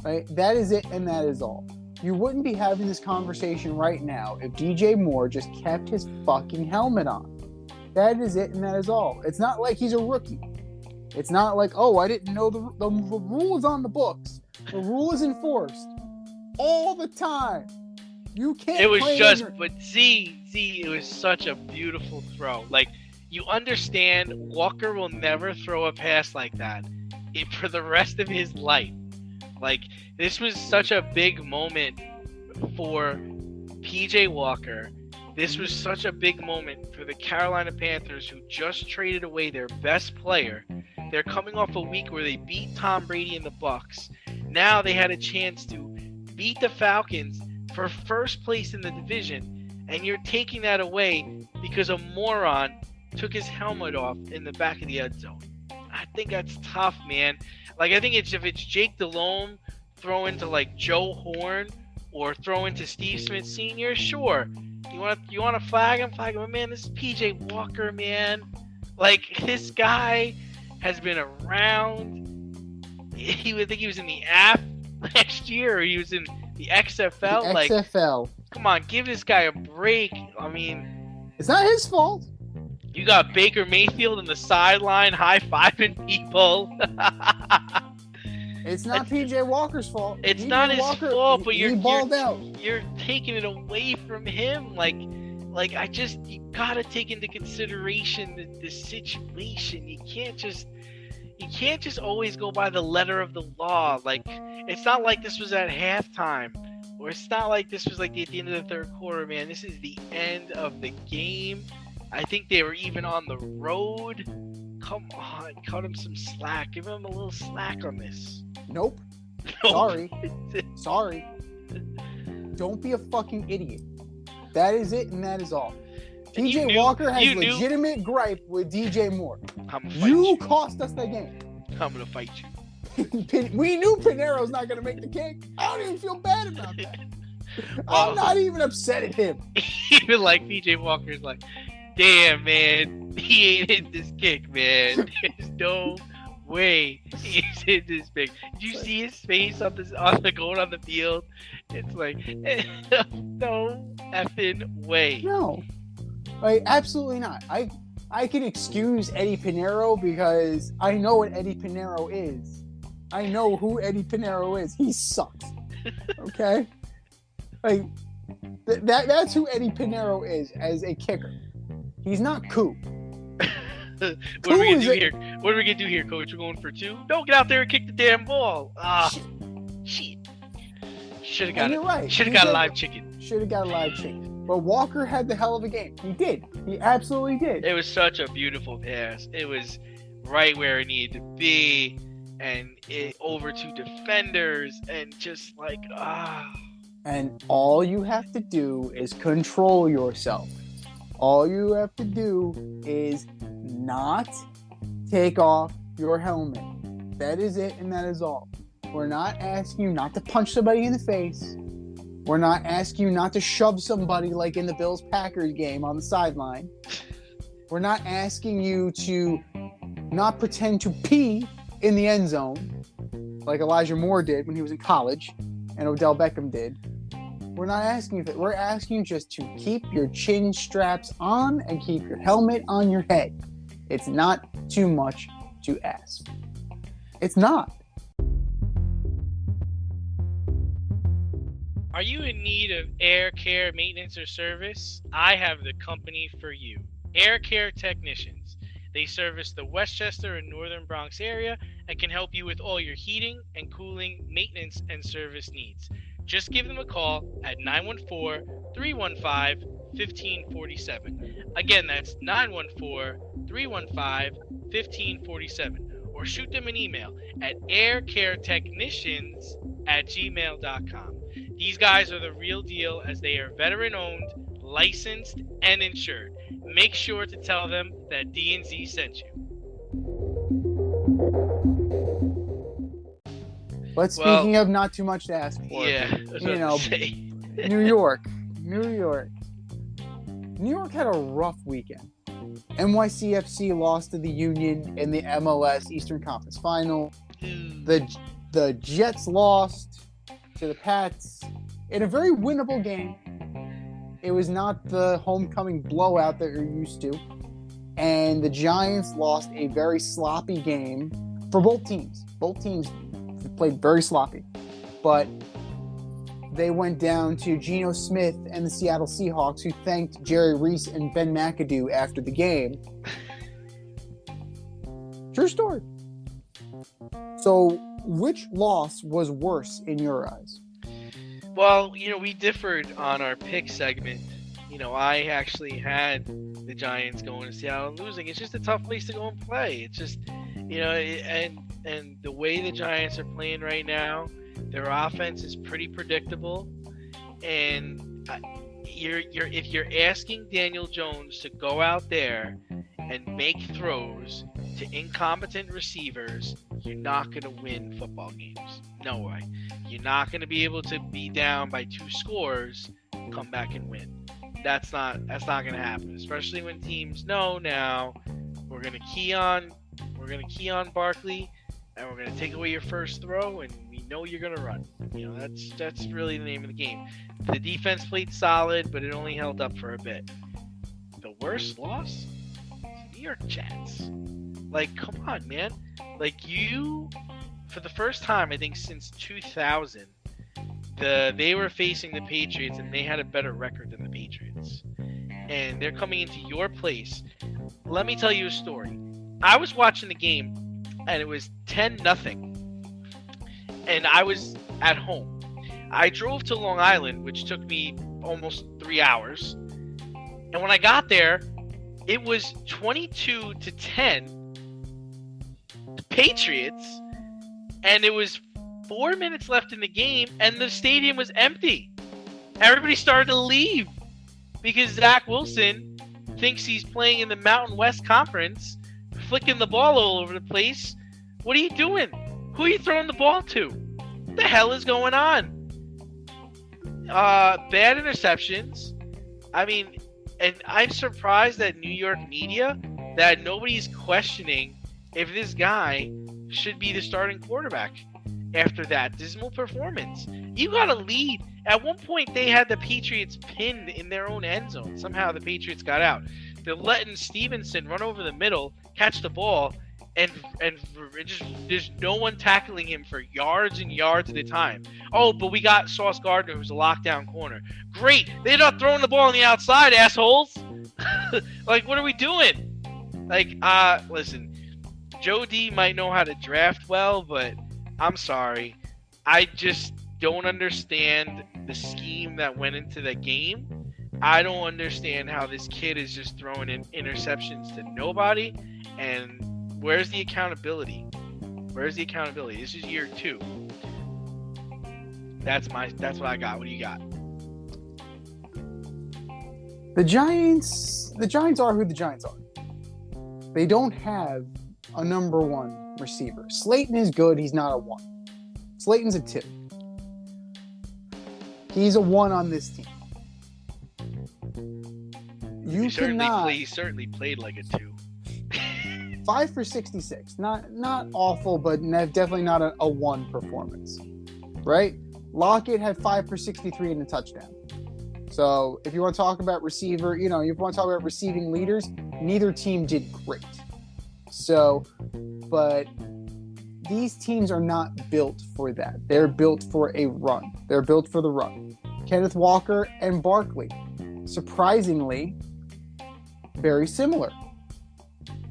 Right? That is it, and that is all. You wouldn't be having this conversation right now if DJ Moore just kept his fucking helmet on. That is it, and that is all. It's not like he's a rookie. It's not like, oh, I didn't know the rule is on the books. The rule is enforced all the time. You can't. It was just, but it was such a beautiful throw. You understand, Walker will never throw a pass like that for the rest of his life. This was such a big moment for PJ Walker. This was such a big moment for the Carolina Panthers, who just traded away their best player. They're coming off a week where they beat Tom Brady and the Bucs. Now they had a chance to beat the Falcons for first place in the division, and you're taking that away because a moron took his helmet off in the back of the end zone. I think that's tough, man. I think if it's Jake Delhomme throw into Joe Horn or throw into Steve Smith Sr., sure. You want to flag him? Flag him. But man, this is PJ Walker, man. This guy has been around. He would think he was in the app last year, or he was in the XFL. The XFL. Come on, give this guy a break. I mean, it's not his fault. You got Baker Mayfield on the sideline high-fiving people. It's not PJ Walker's fault. It's PJ not his Walker, fault, but he balled out. You're taking it away from him. You gotta take into consideration the situation. You can't just always go by the letter of the law. It's not like this was at halftime, or it's not like this was at the end of the third quarter, man. This is the end of the game. I think they were even on the road. Come on, cut him some slack. Give him a little slack on this. Nope. Sorry. Don't be a fucking idiot. That is it, and that is all. PJ Walker has legitimate gripe with DJ Moore. You cost us the game. I'm gonna fight you. We knew Pinheiro's not gonna make the kick. I don't even feel bad about that. I'm not even upset at him. Even PJ Walker's damn, man, he ain't hit this kick, man. There's no way he's hit this big. Did you see his face on the going on the field? It's no effing way. No, absolutely not. I can excuse Eddie Pinheiro because I know what Eddie Pinheiro is. I know who Eddie Pinheiro is. He sucks. Okay? Like, that's who Eddie Pinheiro is as a kicker. He's not Koo. What are we gonna do here? What are we gonna do here, Coach? We're going for 2? No, get out there and kick the damn ball. Shit. Should have got it. Right. Should have got a live chicken. Should have got a live chicken. But Walker had the hell of a game. He did. He absolutely did. It was such a beautiful pass. It was right where it needed to be, and it over 2 defenders, and just like And all you have to do is control yourself. All you have to do is not take off your helmet. That is it, and that is all. We're not asking you not to punch somebody in the face. We're not asking you not to shove somebody like in the Bills-Packers game on the sideline. We're not asking you to not pretend to pee in the end zone like Elijah Moore did when he was in college and Odell Beckham did. We're not asking you that. We're asking you just to keep your chin straps on and keep your helmet on your head. It's not too much to ask. It's not. Are you in need of air care maintenance or service? I have the company for you. Air Care Technicians. They service the Westchester and Northern Bronx area and can help you with all your heating and cooling, maintenance, and service needs. Just give them a call at 914-315-1547. Again, that's 914-315-1547. Or shoot them an email at aircaretechnicians@gmail.com. These guys are the real deal as they are veteran-owned, licensed, and insured. Make sure to tell them that D&Z sent you. But speaking of not too much to ask for, New York had a rough weekend. NYCFC lost to the Union in the MLS Eastern Conference Final. The Jets lost to the Pats in a very winnable game. It was not the homecoming blowout that you're used to. And the Giants lost a very sloppy game for both teams. Both teams played very sloppy. But they went down to Geno Smith and the Seattle Seahawks, who thanked Jerry Reese and Ben McAdoo after the game. True story. So, which loss was worse in your eyes? Well, we differed on our pick segment. I actually had the Giants going to Seattle and losing. It's just a tough place to go and play. It's just, and the way the Giants are playing right now, their offense is pretty predictable. And if you're asking Daniel Jones to go out there and make throws to incompetent receivers, you're not going to win football games. No way. You're not going to be able to be down by 2 scores, come back and win. That's not going to happen, especially when teams know now we're going to key on Barkley and we're going to take away your first throw and we know you're going to run. That's really the name of the game. The defense played solid, but it only held up for a bit. The worst loss? New York Jets. Like, come on, man. Like, for the first time, I think since 2000, they were facing the Patriots, and they had a better record than the Patriots. And they're coming into your place. Let me tell you a story. I was watching the game, and it was 10-0. And I was at home. I drove to Long Island, which took me almost 3 hours. And when I got there, it was 22-10. The Patriots, and it was 4 minutes left in the game, and the stadium was empty. Everybody started to leave because Zach Wilson thinks he's playing in the Mountain West Conference, flicking the ball all over the place. What are you doing? Who are you throwing the ball to? What the hell is going on? Bad interceptions. I mean, and I'm surprised that New York media, that nobody's questioning if this guy should be the starting quarterback after that dismal performance. You got a lead. At one point, they had the Patriots pinned in their own end zone. Somehow the Patriots got out. they're letting Stevenson run over the middle, catch the ball, and just there's no one tackling him for yards and yards at a time. Oh, but we got Sauce Gardner, who's a lockdown corner. Great, they're not throwing the ball on the outside, assholes. Like, what are we doing? Like, listen, Joe D might know how to draft well, but I'm sorry, I just don't understand the scheme that went into the game. I don't understand how this kid is just throwing in interceptions to nobody. And where's the accountability? Where's the accountability? This is year 2. That's what I got. What do you got? The Giants are who the Giants are. They don't have a number 1 receiver. Slayton is good. He's not a 1. Slayton's a 2. He's a 1 on this team. He certainly played like a 2. 5 for 66. Not awful, but definitely not a 1 performance. Right? Lockett had 5 for 63 and a touchdown. So if you want to talk about receiver, you want to talk about receiving leaders, neither team did great. So, but these teams are not built for that. They're built for a run. They're built for the run. Kenneth Walker and Barkley, surprisingly, very similar.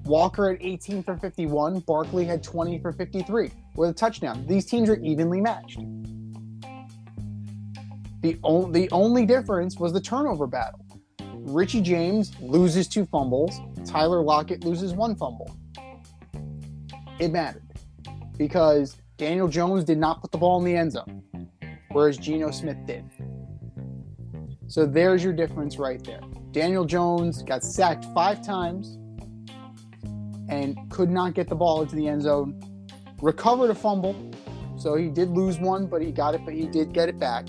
Walker had 18 for 51. Barkley had 20 for 53 with a touchdown. These teams are evenly matched. The only difference was the turnover battle. Richie James loses 2 fumbles. Tyler Lockett loses 1 fumble. It mattered because Daniel Jones did not put the ball in the end zone, whereas Geno Smith did. So there's your difference right there. Daniel Jones got sacked 5 times and could not get the ball into the end zone. Recovered a fumble, so he did lose 1, but he got it. But he did get it back.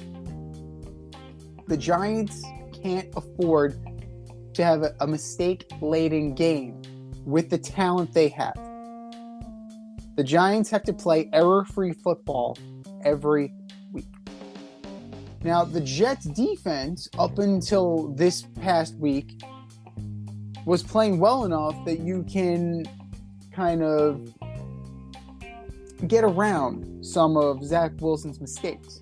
The Giants can't afford to have a mistake-laden game with the talent they have. The Giants have to play error-free football every week. Now, the Jets' defense, up until this past week, was playing well enough that you can kind of get around some of Zach Wilson's mistakes,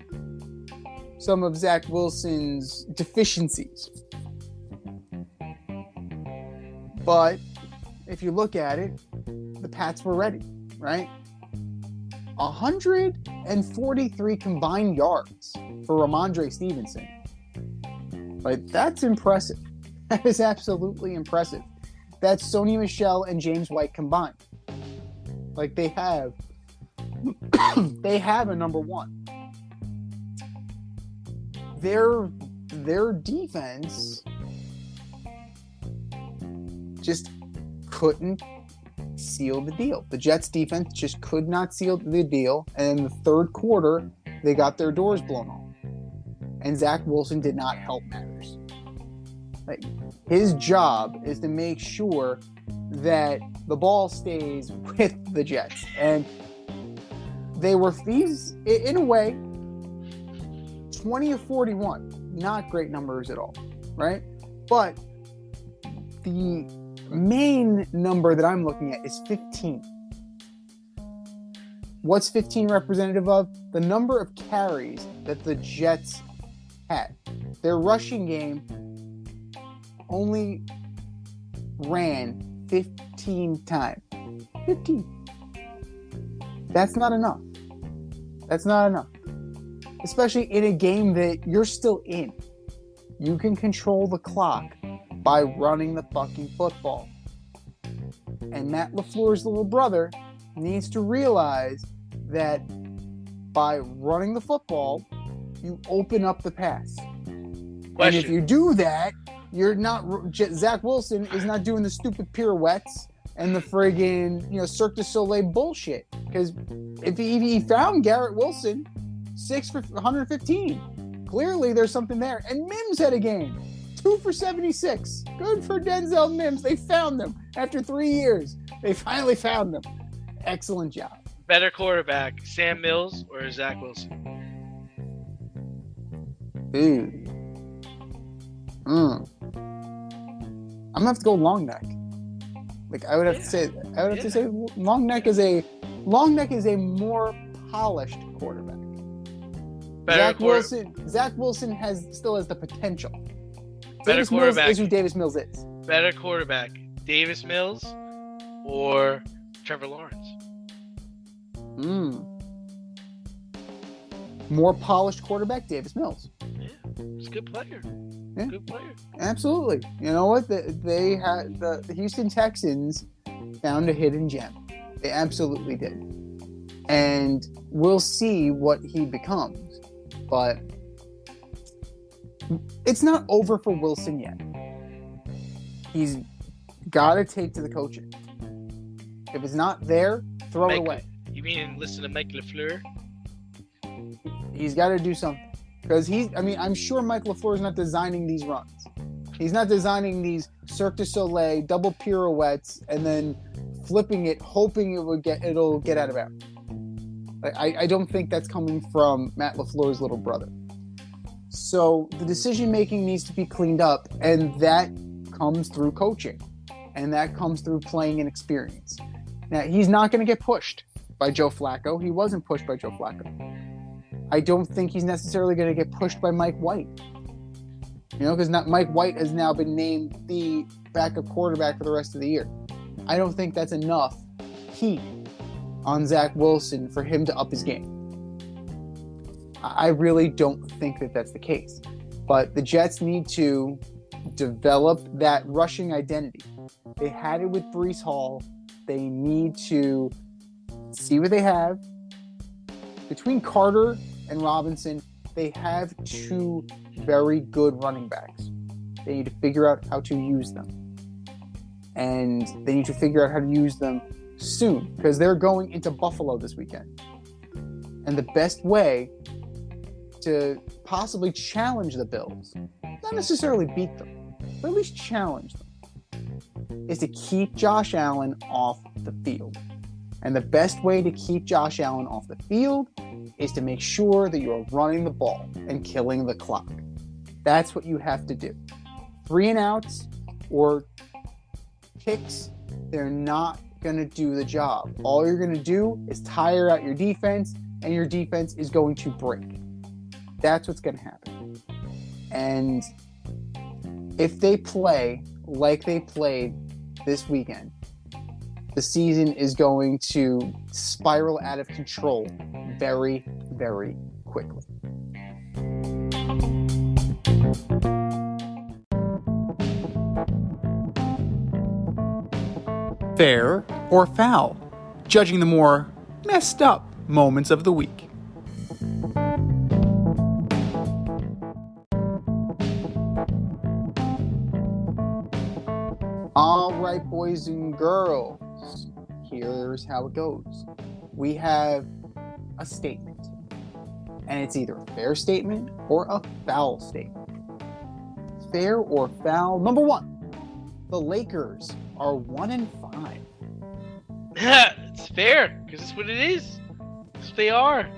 some of Zach Wilson's deficiencies. But if you look at it, the Pats were ready, right? 143 combined yards for Ramondre Stevenson. Like, that's impressive. That is absolutely impressive. That's Sony Michel and James White combined. Like, they have a number 1. Their defense just couldn't seal the deal. The Jets defense just could not seal the deal. And in the third quarter, they got their doors blown off. And Zach Wilson did not help matters. Like, his job is to make sure that the ball stays with the Jets. And he's, in a way, 20 of 41. Not great numbers at all, right? But the main number that I'm looking at is 15. What's 15 representative of? The number of carries that the Jets had. Their rushing game only ran 15 times. 15. That's not enough. That's not enough. Especially in a game that you're still in. You can control the clock by running the fucking football. And Matt LaFleur's little brother needs to realize that by running the football, you open up the pass. Question. And if you do that, you're not. Zach Wilson is not doing the stupid pirouettes and the friggin' Cirque du Soleil bullshit. Because if he found Garrett Wilson 6 for 115, clearly there's something there. And Mims had a game, 2 for 76. Good for Denzel Mims. They found them after 3 years. They finally found them. Excellent job. Better quarterback, Sam Mills or Zach Wilson? Ooh. I'm gonna have to go long neck. Like I would have to say long neck is a more polished quarterback. Zach Wilson still has the potential. Davis Mills is who Davis Mills is. Better quarterback, Davis Mills or Trevor Lawrence? More polished quarterback, Davis Mills. Yeah, he's a good player. Yeah. Good player. Absolutely. You know what? They had the Houston Texans found a hidden gem. They absolutely did. And we'll see what he becomes. But it's not over for Wilson yet. He's got to take to the coaching. If it's not there, throw it away. You mean listen to Mike LaFleur? He's got to do something. Because I'm sure Mike LaFleur is not designing these runs. He's not designing these Cirque du Soleil double pirouettes and then flipping it, hoping it'll get out of bounds. I don't think that's coming from Matt LaFleur's little brother. So the decision making needs to be cleaned up, and that comes through coaching, and that comes through playing and experience. Now he's not going to get pushed by Joe Flacco. He wasn't pushed by Joe Flacco. I don't think he's necessarily going to get pushed by Mike White. Because Mike White has now been named the backup quarterback for the rest of the year. I don't think that's enough heat on Zach Wilson for him to up his game. I really don't think that that's the case. But the Jets need to develop that rushing identity. They had it with Breece Hall. They need to see what they have. Between Carter and Robinson, they have two very good running backs. They need to figure out how to use them. And they need to figure out how to use them soon, because they're going into Buffalo this weekend. And the best way to possibly challenge the Bills, not necessarily beat them, but at least challenge them, is to keep Josh Allen off the field. And the best way to keep Josh Allen off the field is to make sure that you're running the ball and killing the clock. That's what you have to do. 3 and outs or picks, they're not going to do the job. All you're going to do is tire out your defense, and your defense is going to break. That's what's going to happen. And if they play like they played this weekend, the season is going to spiral out of control very, very quickly. Fair or foul, judging the more messed up moments of the week. All right, boys and girls, here's how it goes. We have a statement, and it's either a fair statement or a foul statement. Fair or foul? Number 1, the Lakers are 1-5. It's fair, because it's what it is. It's what they are.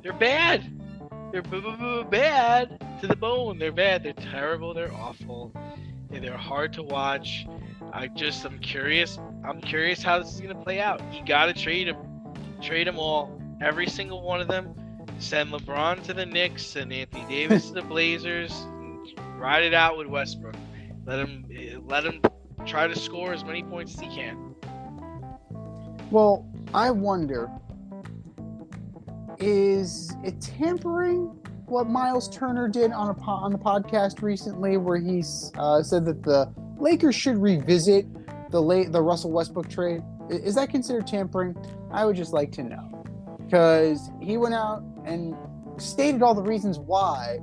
They're bad. They're bad to the bone. They're bad. They're terrible. They're awful. And they're hard to watch. I'm curious. I'm curious how this is going to play out. You got to trade them. Trade them all. Every single one of them. Send LeBron to the Knicks and Anthony Davis to the Blazers. And ride it out with Westbrook. Let him try to score as many points as he can. Well, I wonder, is it tampering what Miles Turner did on the podcast recently, where he said that the Lakers should revisit the Russell Westbrook trade? Is that considered tampering? I would just like to know, because he went out and stated all the reasons why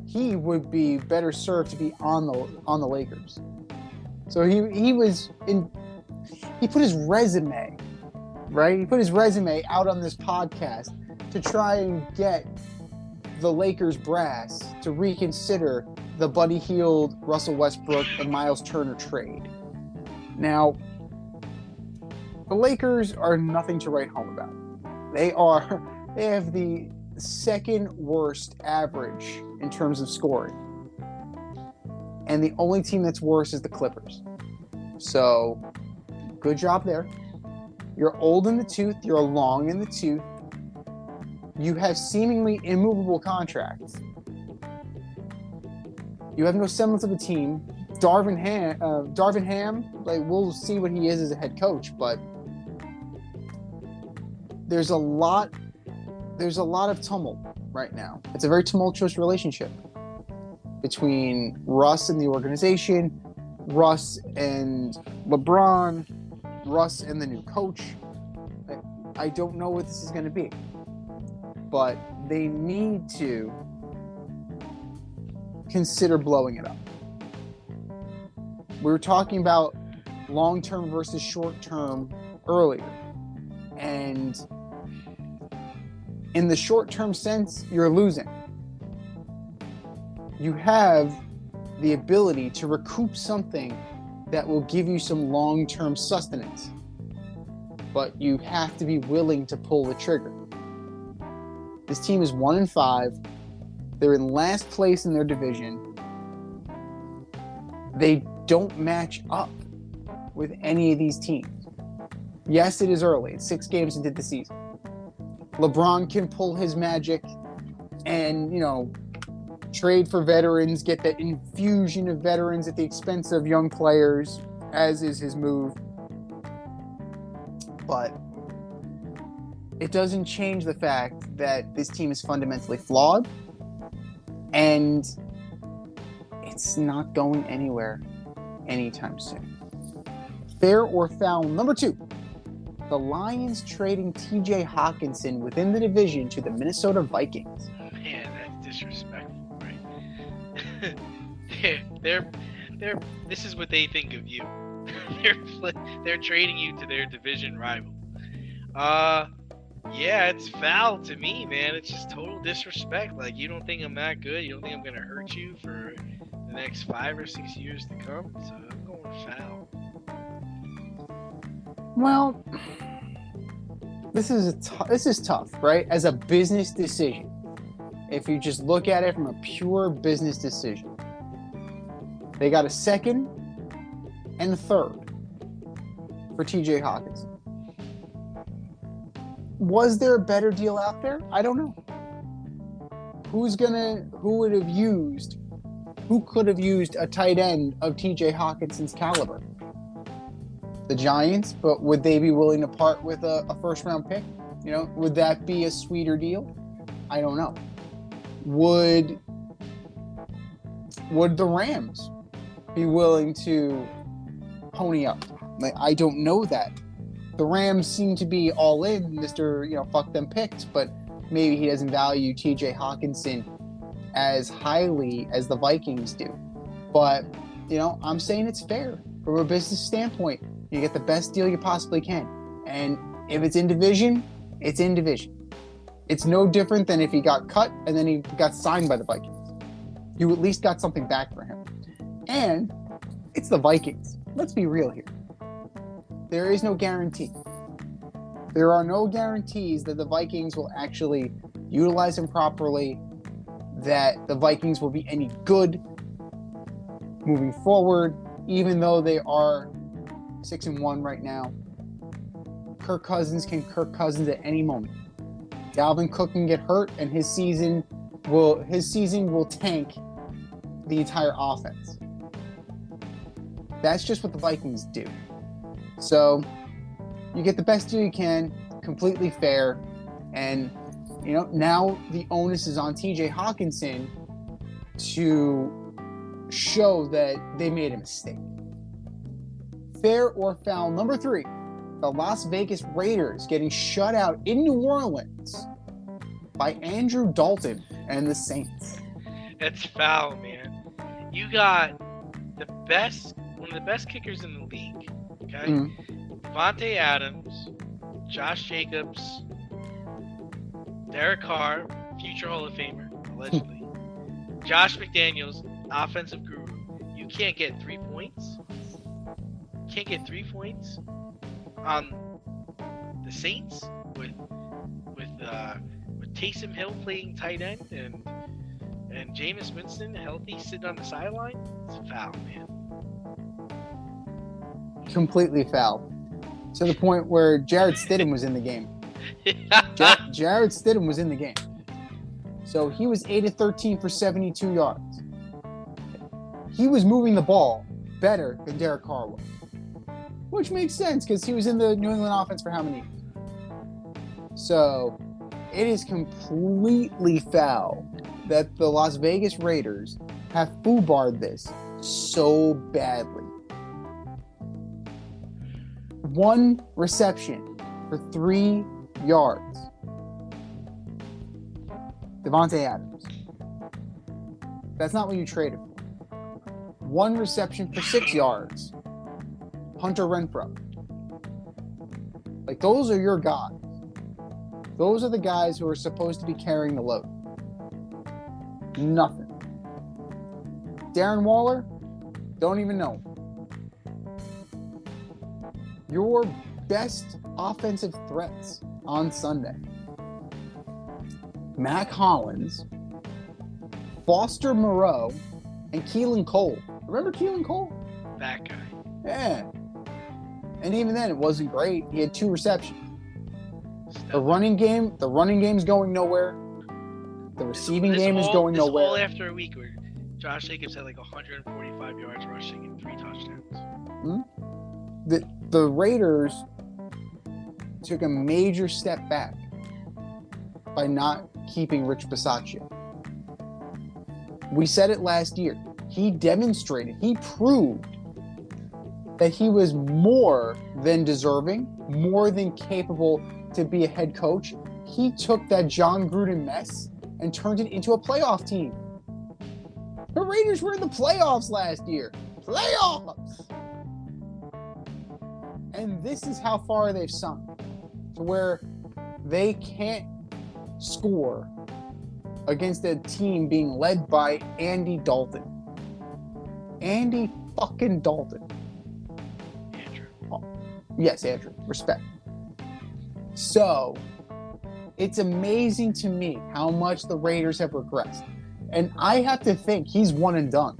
he would be better served to be on the Lakers. So he put his resume, right? He put his resume out on this podcast to try and get the Lakers brass to reconsider the Buddy Hield, Russell Westbrook, and Miles Turner trade. Now, the Lakers are nothing to write home about. They have the second worst average in terms of scoring. And the only team that's worse is the Clippers. So, good job there. You're old in the tooth. You're long in the tooth. You have seemingly immovable contracts. You have no semblance of a team. Darvin Ham, like, we'll see what he is as a head coach, but there's a lot of tumult right now. It's a very tumultuous relationship between Russ and the organization, Russ and LeBron, Russ and the new coach. I don't know what this is going to be, but they need to consider blowing it up. We were talking about long-term versus short-term earlier, and in the short-term sense, you're losing. You have the ability to recoup something that will give you some long-term sustenance, but you have to be willing to pull the trigger. This team is 1-5. They're in last place in their division. They don't match up with any of these teams. Yes, it is early. It's 6 games into the season. LeBron can pull his magic and, trade for veterans, get that infusion of veterans at the expense of young players, as is his move. But it doesn't change the fact that this team is fundamentally flawed, and it's not going anywhere anytime soon. Fair or foul number 2. The Lions trading TJ Hawkinson within the division to the Minnesota Vikings. Man, that's disrespectful, right? they're this is what they think of you. They're trading you to their division rival. Yeah, it's foul to me, man. It's just total disrespect. Like, you don't think I'm that good? You don't think I'm gonna hurt you for the next 5 or 6 years to come? So I'm going foul. Well, this is tough, right? As a business decision, if you just look at it from a pure business decision, they got a 2nd and a 3rd for TJ Hawkinson. Was there a better deal out there? I don't know. Who could have used a tight end of TJ Hawkinson's caliber? The Giants, but would they be willing to part with a first-round pick? Would that be a sweeter deal? I don't know. Would the Rams be willing to pony up? Like, I don't know that. The Rams seem to be all in, Mr. Fuck them picks, but maybe he doesn't value TJ Hawkinson as highly as the Vikings do. But, I'm saying it's fair from a business standpoint. You get the best deal you possibly can. And if it's in division, it's in division. It's no different than if he got cut and then he got signed by the Vikings. You at least got something back for him. And it's the Vikings. Let's be real here. There is no guarantee. There are no guarantees that the Vikings will actually utilize him properly, that the Vikings will be any good moving forward, even though they are 6-1 right now. Kirk Cousins can Kirk Cousins at any moment. Dalvin Cook can get hurt, and his season will tank the entire offense. That's just what the Vikings do. So you get the best deal you can, completely fair, and now the onus is on TJ Hawkinson to show that they made a mistake. Fair or foul number 3, the Las Vegas Raiders getting shut out in New Orleans by Andrew Dalton and the Saints. That's foul, man. You got one of the best kickers in the league. Okay, Devontae Adams, Josh Jacobs, Derek Carr, future Hall of Famer, allegedly. Josh McDaniels, offensive guru. You can't get 3 points. Can't get 3 points on the Saints with Taysom Hill playing tight end and and Jameis Winston healthy sitting on the sideline, it's a foul, man. Completely foul. To the point where Jared Stidham was in the game. Jared Stidham was in the game. So he was 8 of 13 for 72 yards. He was moving the ball better than Derek Carr was. Which makes sense because he was in the New England offense for how many years? So it is completely foul that the Las Vegas Raiders have foobarred this so badly. 1 reception for 3 yards. Devontae Adams. That's not what you traded for. 1 reception for 6 yards. Hunter Renfrow. Like, those are your guys. Those are the guys who are supposed to be carrying the load. Nothing. Darren Waller, don't even know. Your best offensive threats on Sunday. Mac Hollins, Foster Moreau, and Keelan Cole. Remember Keelan Cole? That guy. Yeah. And even then, it wasn't great. He had 2 receptions. The running game's going nowhere. The receiving game is going nowhere. All after a week where Josh Jacobs had like 145 yards rushing and 3 touchdowns. The Raiders took a major step back by not keeping Rich Bisaccia. We said it last year. He demonstrated, he proved that he was more than deserving, more than capable to be a head coach. He took that John Gruden mess and turned it into a playoff team. The Raiders were in the playoffs last year. Playoffs! And this is how far they've sunk, to where they can't score against a team being led by Andy Dalton. Andy fucking Dalton. Andrew. Oh, yes, Andrew. Respect. So, it's amazing to me how much the Raiders have regressed. And I have to think he's one and done.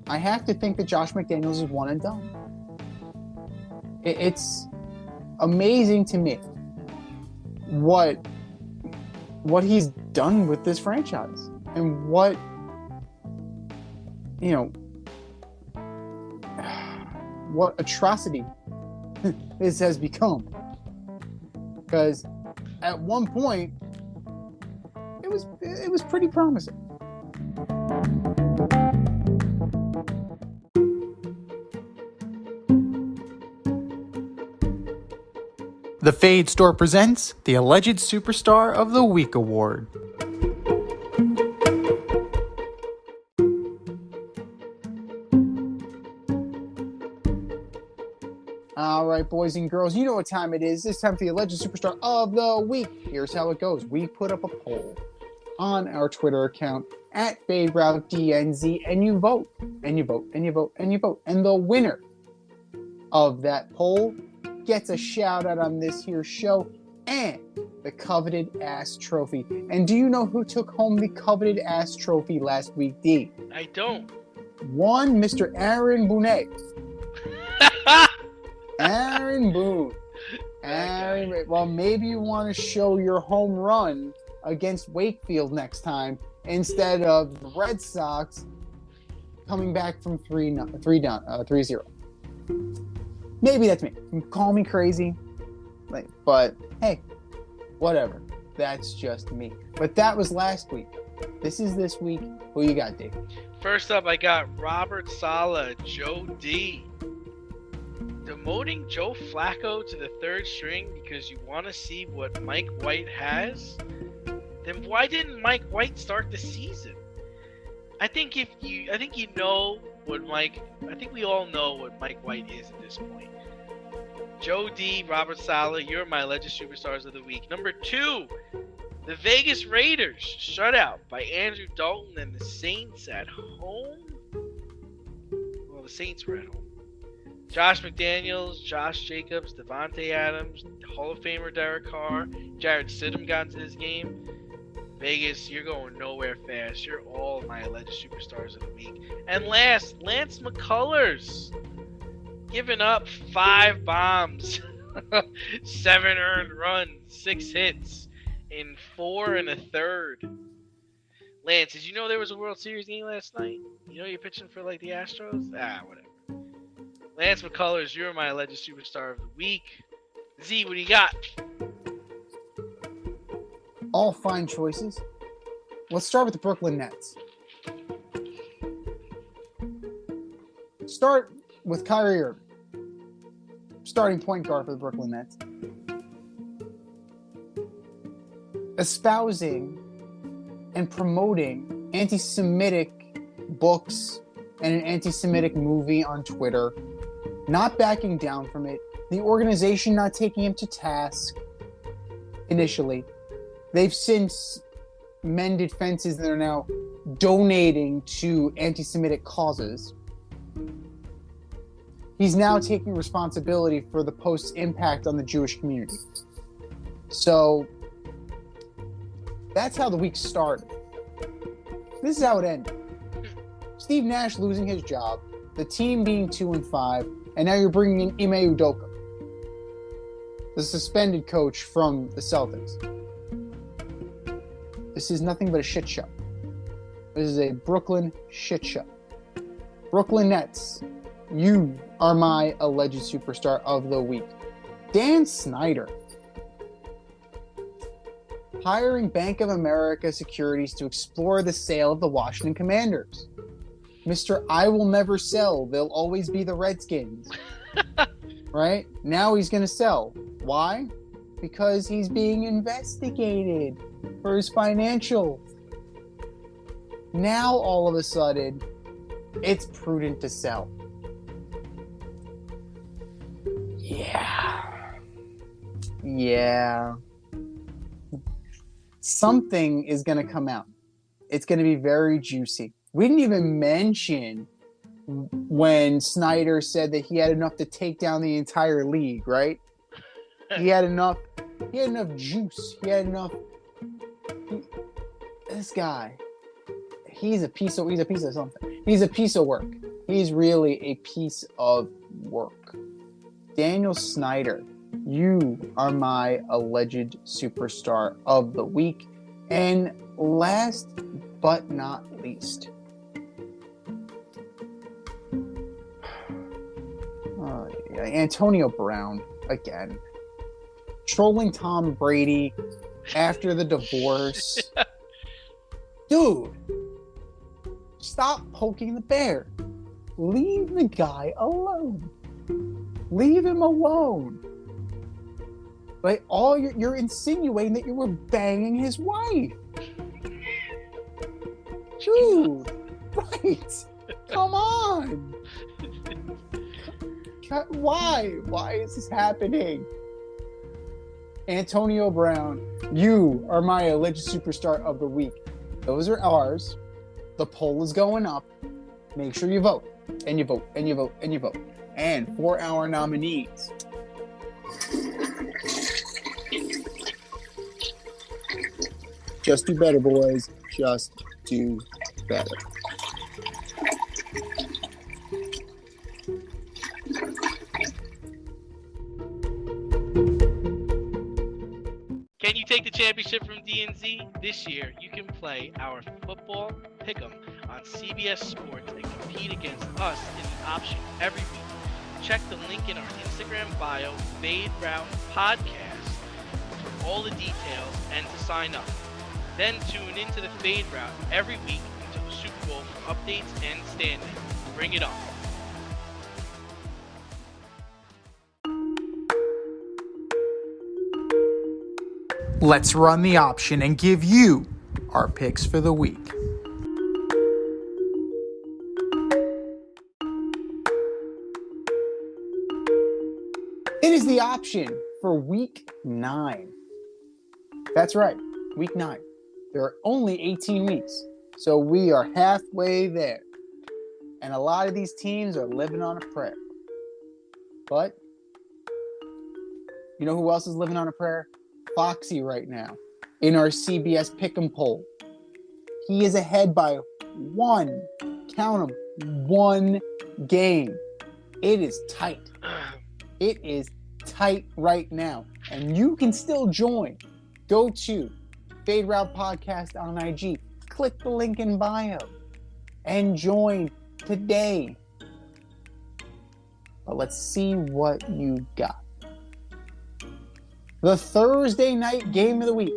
I have to think that Josh McDaniels is one and done. It's amazing to me what he's done with this franchise and what atrocity this has become. Because at one point it was pretty promising. The Fade Store presents the Alleged Superstar of the Week Award. All right, boys and girls, you know what time it is. It's time for the Alleged Superstar of the Week. Here's how it goes. We put up a poll on our Twitter account at FadeRouteDNZ, and you vote, and you vote, and you vote, and you vote. And the winner of that poll gets a shout out on this here show and the coveted ass trophy. And do you know who took home the coveted ass trophy last week, D? I don't. One Mr. Aaron Boone. Aaron Boone. Well, maybe you want to show your home run against Wakefield next time instead of the Red Sox coming back from 3-0. Maybe that's me. Call me crazy. But hey, whatever. That's just me. But that was last week. This is this week. Who you got, Dave? First up, I got Robert Saleh, Joe D. Demoting Joe Flacco to the 3rd string because you want to see what Mike White has? Then why didn't Mike White start the season? I think we all know what Mike White is at this point. Joe D, Robert Saleh, you're my Alleged Superstars of the Week. Number 2, the Vegas Raiders shutout by Andrew Dalton and the Saints at home. Well, the Saints were at home. Josh McDaniels, Josh Jacobs, Devontae Adams, Hall of Famer Derek Carr, Jared Stidham got into this game. Vegas, you're going nowhere fast. You're all my alleged superstars of the week. And last, Lance McCullers, giving up 5 bombs, 7 earned runs, 6 hits in 4 1/3. Lance, did you know there was a World Series game last night? You know you're pitching for like the Astros? Whatever. Lance McCullers, you're my alleged superstar of the week. Z, what do you got? All fine choices. Let's start with the Brooklyn Nets. Start with Kyrie Irving, starting point guard for the Brooklyn Nets, espousing and promoting anti-Semitic books and an anti-Semitic movie on Twitter, not backing down from it, the organization not taking him to task initially. They've since mended fences and they're now donating to anti-Semitic causes. He's now taking responsibility for the post's impact on the Jewish community. So that's how the week started. This is how it ended. Steve Nash losing his job, the team being 2-5, and now you're bringing in Ime Udoka, the suspended coach from the Celtics. This is nothing but a shit show. This is a Brooklyn shit show. Brooklyn Nets, you are my alleged superstar of the week. Dan Snyder, hiring Bank of America Securities to explore the sale of the Washington Commanders. Mr. I will never sell. They'll always be the Redskins. Right? Now he's going to sell. Why? Because he's being investigated for his financials. Now, all of a sudden, it's prudent to sell. Yeah. Something is going to come out. It's going to be very juicy. We didn't even mention when Snyder said that he had enough to take down the entire league, right? He had enough juice. This guy, he's a piece of something. He's a piece of work. He's really a piece of work. Daniel Snyder, you are my alleged superstar of the week. And last but not least, Antonio Brown again, trolling Tom Brady after the divorce. Dude, stop poking the bear. Leave the guy alone. Leave him alone. Like, you're insinuating that you were banging his wife. Dude, right? Come on. Why? Why is this happening? Antonio Brown, you are my alleged superstar of the week. Those are ours. The poll is going up. Make sure you vote. And you vote. And you vote. And you vote. And for our nominees, just do better, boys. Just do better. Can you take the championship from DNZ? This year, you can play our football pick'em on CBS Sports and compete against us in the option every week. Check the link in our Instagram bio, Fade Route Podcast, for all the details and to sign up. Then tune into the Fade Route every week until the Super Bowl for updates and standings. Bring it on. Let's run the option and give you our picks for the week. It is the option for week 9. That's right, week 9. There are only 18 weeks, so we are halfway there. And a lot of these teams are living on a prayer. But, you know who else is living on a prayer? Foxy right now. in our CBS Pick'em poll. He is ahead by one, count 'em, one game. It is tight. It is tight right now. And you can still join. Go to Fade Route Podcast on IG. Click the link in bio and join today. But let's see what you got. The Thursday night game of the week.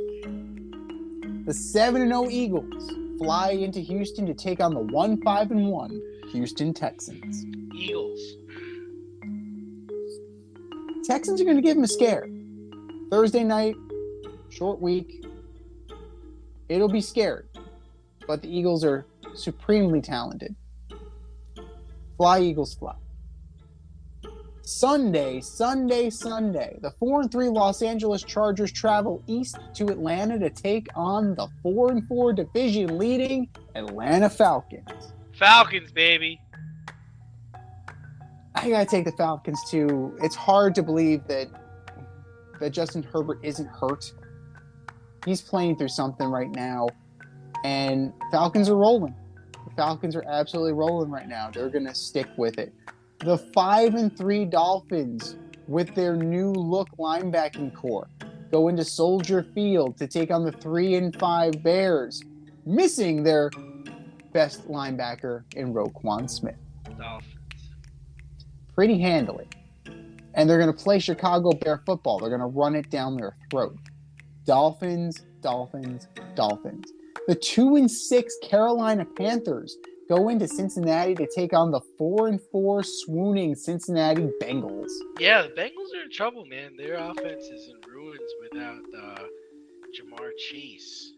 The 7-0 Eagles fly into Houston to take on the 1-5-1 Houston Texans. Eagles. Texans are going to give them a scare. Thursday night, short week. It'll be scary. But the Eagles are supremely talented. Fly, Eagles, fly. Sunday. The 4-3 Los Angeles Chargers travel east to Atlanta to take on the 4-4 division-leading Atlanta Falcons. Falcons, baby. I gotta take the Falcons too. It's hard to believe that Justin Herbert isn't hurt. He's playing through something right now, and Falcons are rolling. The Falcons are absolutely rolling right now. They're gonna stick with it. The 5-3 Dolphins, with their new look linebacking core, go into Soldier Field to take on the 3-5 Bears, missing their best linebacker in Roquan Smith. Dolphins. Pretty handily. And they're going to play Chicago Bear football. They're going to run it down their throat. Dolphins. The 2-6 Carolina Panthers go into Cincinnati to take on the 4-4 swooning Cincinnati Bengals. Yeah, the Bengals are in trouble, man. Their offense is in ruins without Jamar Chase.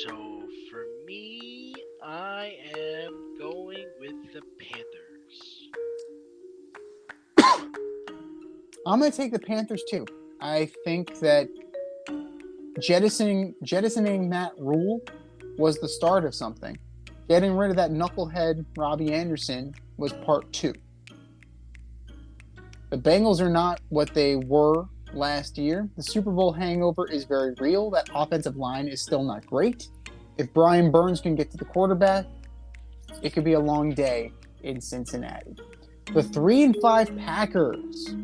So for me, I am going with the Panthers. I'm going to take the Panthers too. I think that jettisoning Matt Rule was the start of something. Getting rid of that knucklehead Robbie Anderson was part 2. The Bengals are not what they were last year. The Super Bowl hangover is very real. That offensive line is still not great. If Brian Burns can get to the quarterback, it could be a long day in Cincinnati. The 3-5 Packers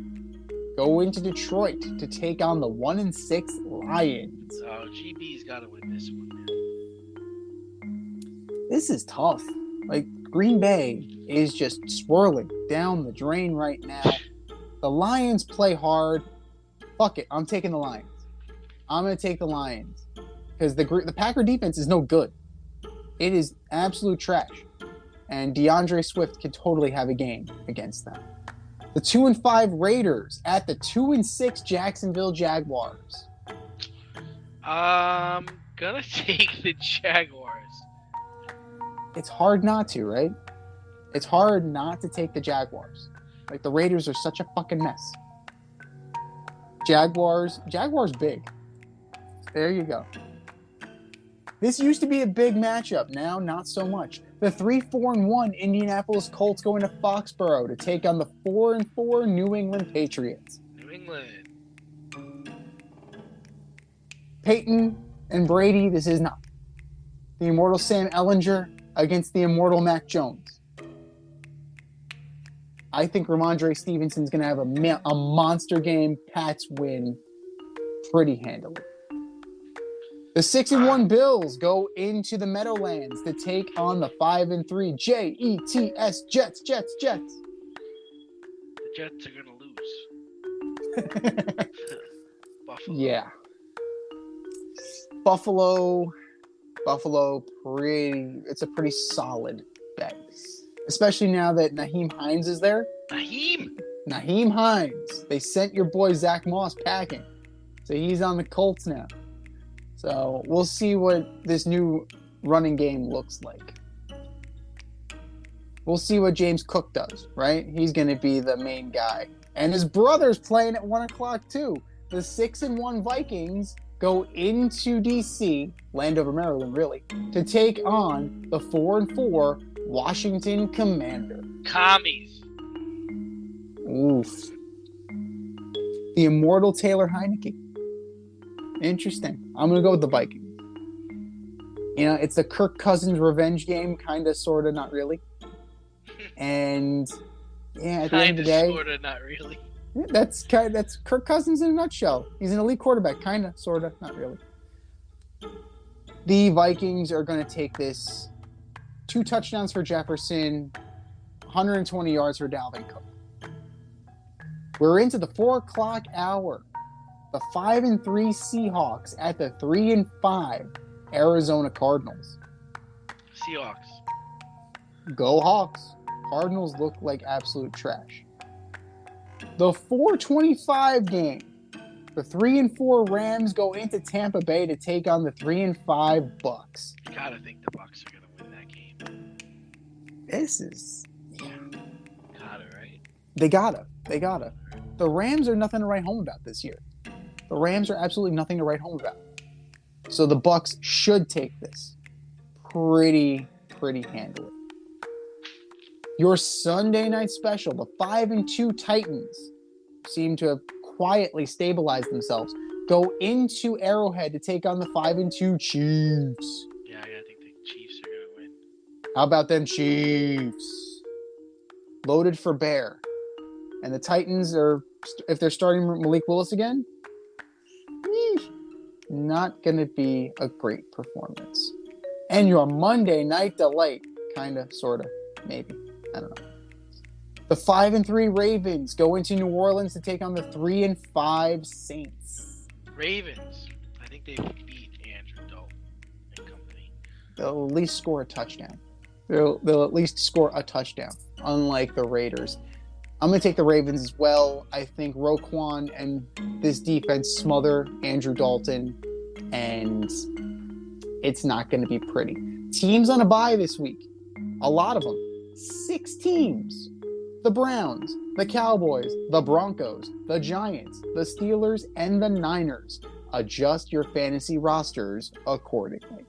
go into Detroit to take on the 1-6 Lions. Oh, GB's got to win this one, man. This is tough. Like, Green Bay is just swirling down the drain right now. The Lions play hard. Fuck it. I'm taking the Lions. I'm going to take the Lions. Because the Packer defense is no good. It is absolute trash. And DeAndre Swift can totally have a game against them. The 2-5 Raiders at the 2-6 Jacksonville Jaguars. I'm going to take the Jaguars. It's hard not to, right? It's hard not to take the Jaguars. Like, the Raiders are such a fucking mess. Jaguars big. There you go. This used to be a big matchup. Now, not so much. The 3-4-1 Indianapolis Colts go into Foxborough to take on the 4-4 New England Patriots. New England. Peyton and Brady, this is not. The immortal Sam Ellinger against the immortal Mac Jones. I think Ramondre Stevenson's going to have a monster game. Pats win pretty handily. The 6-1 Bills go into the Meadowlands to take on the 5-3 Jets. Jets. The Jets are going to lose. Buffalo. Yeah. Buffalo, it's a pretty solid bet. Especially now that Naheem Hines is there. Naheem Hines. They sent your boy Zach Moss packing. So he's on the Colts now. So we'll see what this new running game looks like. We'll see what James Cook does, right? He's going to be the main guy. And his brother's playing at 1 o'clock too. The 6-1 Vikings go into D.C., Landover, Maryland, really, to take on the 4-4 Washington Commander. Commies. Oof. The immortal Taylor Heineke. Interesting. I'm going to go with the Vikings. You know, it's the Kirk Cousins revenge game, kind of, sort of, not really. And yeah, at the end of the day, sort of, not really. that's Kirk Cousins in a nutshell. He's an elite quarterback, kind of, sort of, not really. The Vikings are going to take this 2 touchdowns for Jefferson, 120 yards for Dalvin Cook. We're into the 4:00 hour. The 5-3 Seahawks at the 3-5 Arizona Cardinals. Seahawks. Go Hawks. Cardinals look like absolute trash. The 4:25 game. The 3-4 Rams go into Tampa Bay to take on the 3-5 Bucks. You gotta think the Bucks are gonna win that game. This is Gotta, right? They gotta. The Rams are nothing to write home about this year. The Rams are absolutely nothing to write home about. So the Bucks should take this pretty handily. Your Sunday night special, the 5-2 Titans seem to have quietly stabilized themselves. Go into Arrowhead to take on the 5-2 Chiefs. Yeah, I think the Chiefs are gonna win. How about them Chiefs? Loaded for bear. And the Titans are, if they're starting Malik Willis again, not going to be a great performance. And your Monday night delight, kind of, sort of, maybe. I don't know. The 5-3 Ravens go into New Orleans to take on the 3-5 Saints. Ravens. I think they beat Andrew Dalton and company. They'll at least score a touchdown. They'll at least score a touchdown, unlike the Raiders. I'm going to take the Ravens as well. I think Roquan and this defense smother Andrew Dalton, and it's not going to be pretty. Teams on a bye this week. A lot of them. 6 teams. The Browns, the Cowboys, the Broncos, the Giants, the Steelers, and the Niners. Adjust your fantasy rosters accordingly.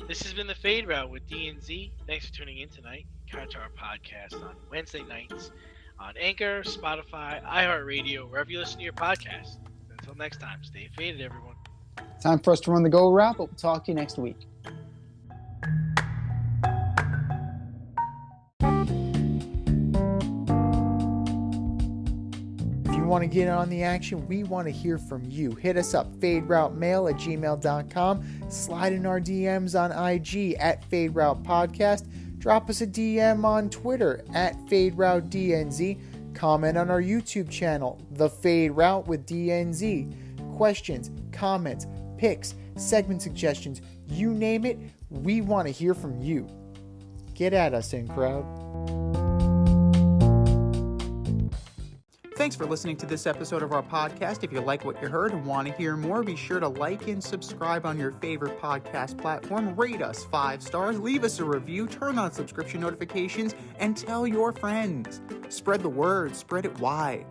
This has been the Fade Route with D&Z. Thanks for tuning in tonight. Catch our podcast on Wednesday nights on Anchor, Spotify, iHeartRadio, wherever you listen to your podcast. Until next time, stay faded, everyone. Time for us to run the go route, but we'll talk to you next week. If you want to get in on the action, we want to hear from you. Hit us up, faderoutemail@gmail.com. Slide in our DMs on IG @FadeRoutePodcast. Drop us a DM on Twitter @FadeRouteDNZ. Comment on our YouTube channel, The Fade Route with DNZ. Questions, comments, picks, segment suggestions, you name it, we want to hear from you. Get at us, in crowd. Thanks for listening to this episode of our podcast. If you like what you heard and want to hear more, be sure to like and subscribe on your favorite podcast platform. Rate us 5 stars, leave us a review, turn on subscription notifications, and tell your friends. Spread the word, spread it wide.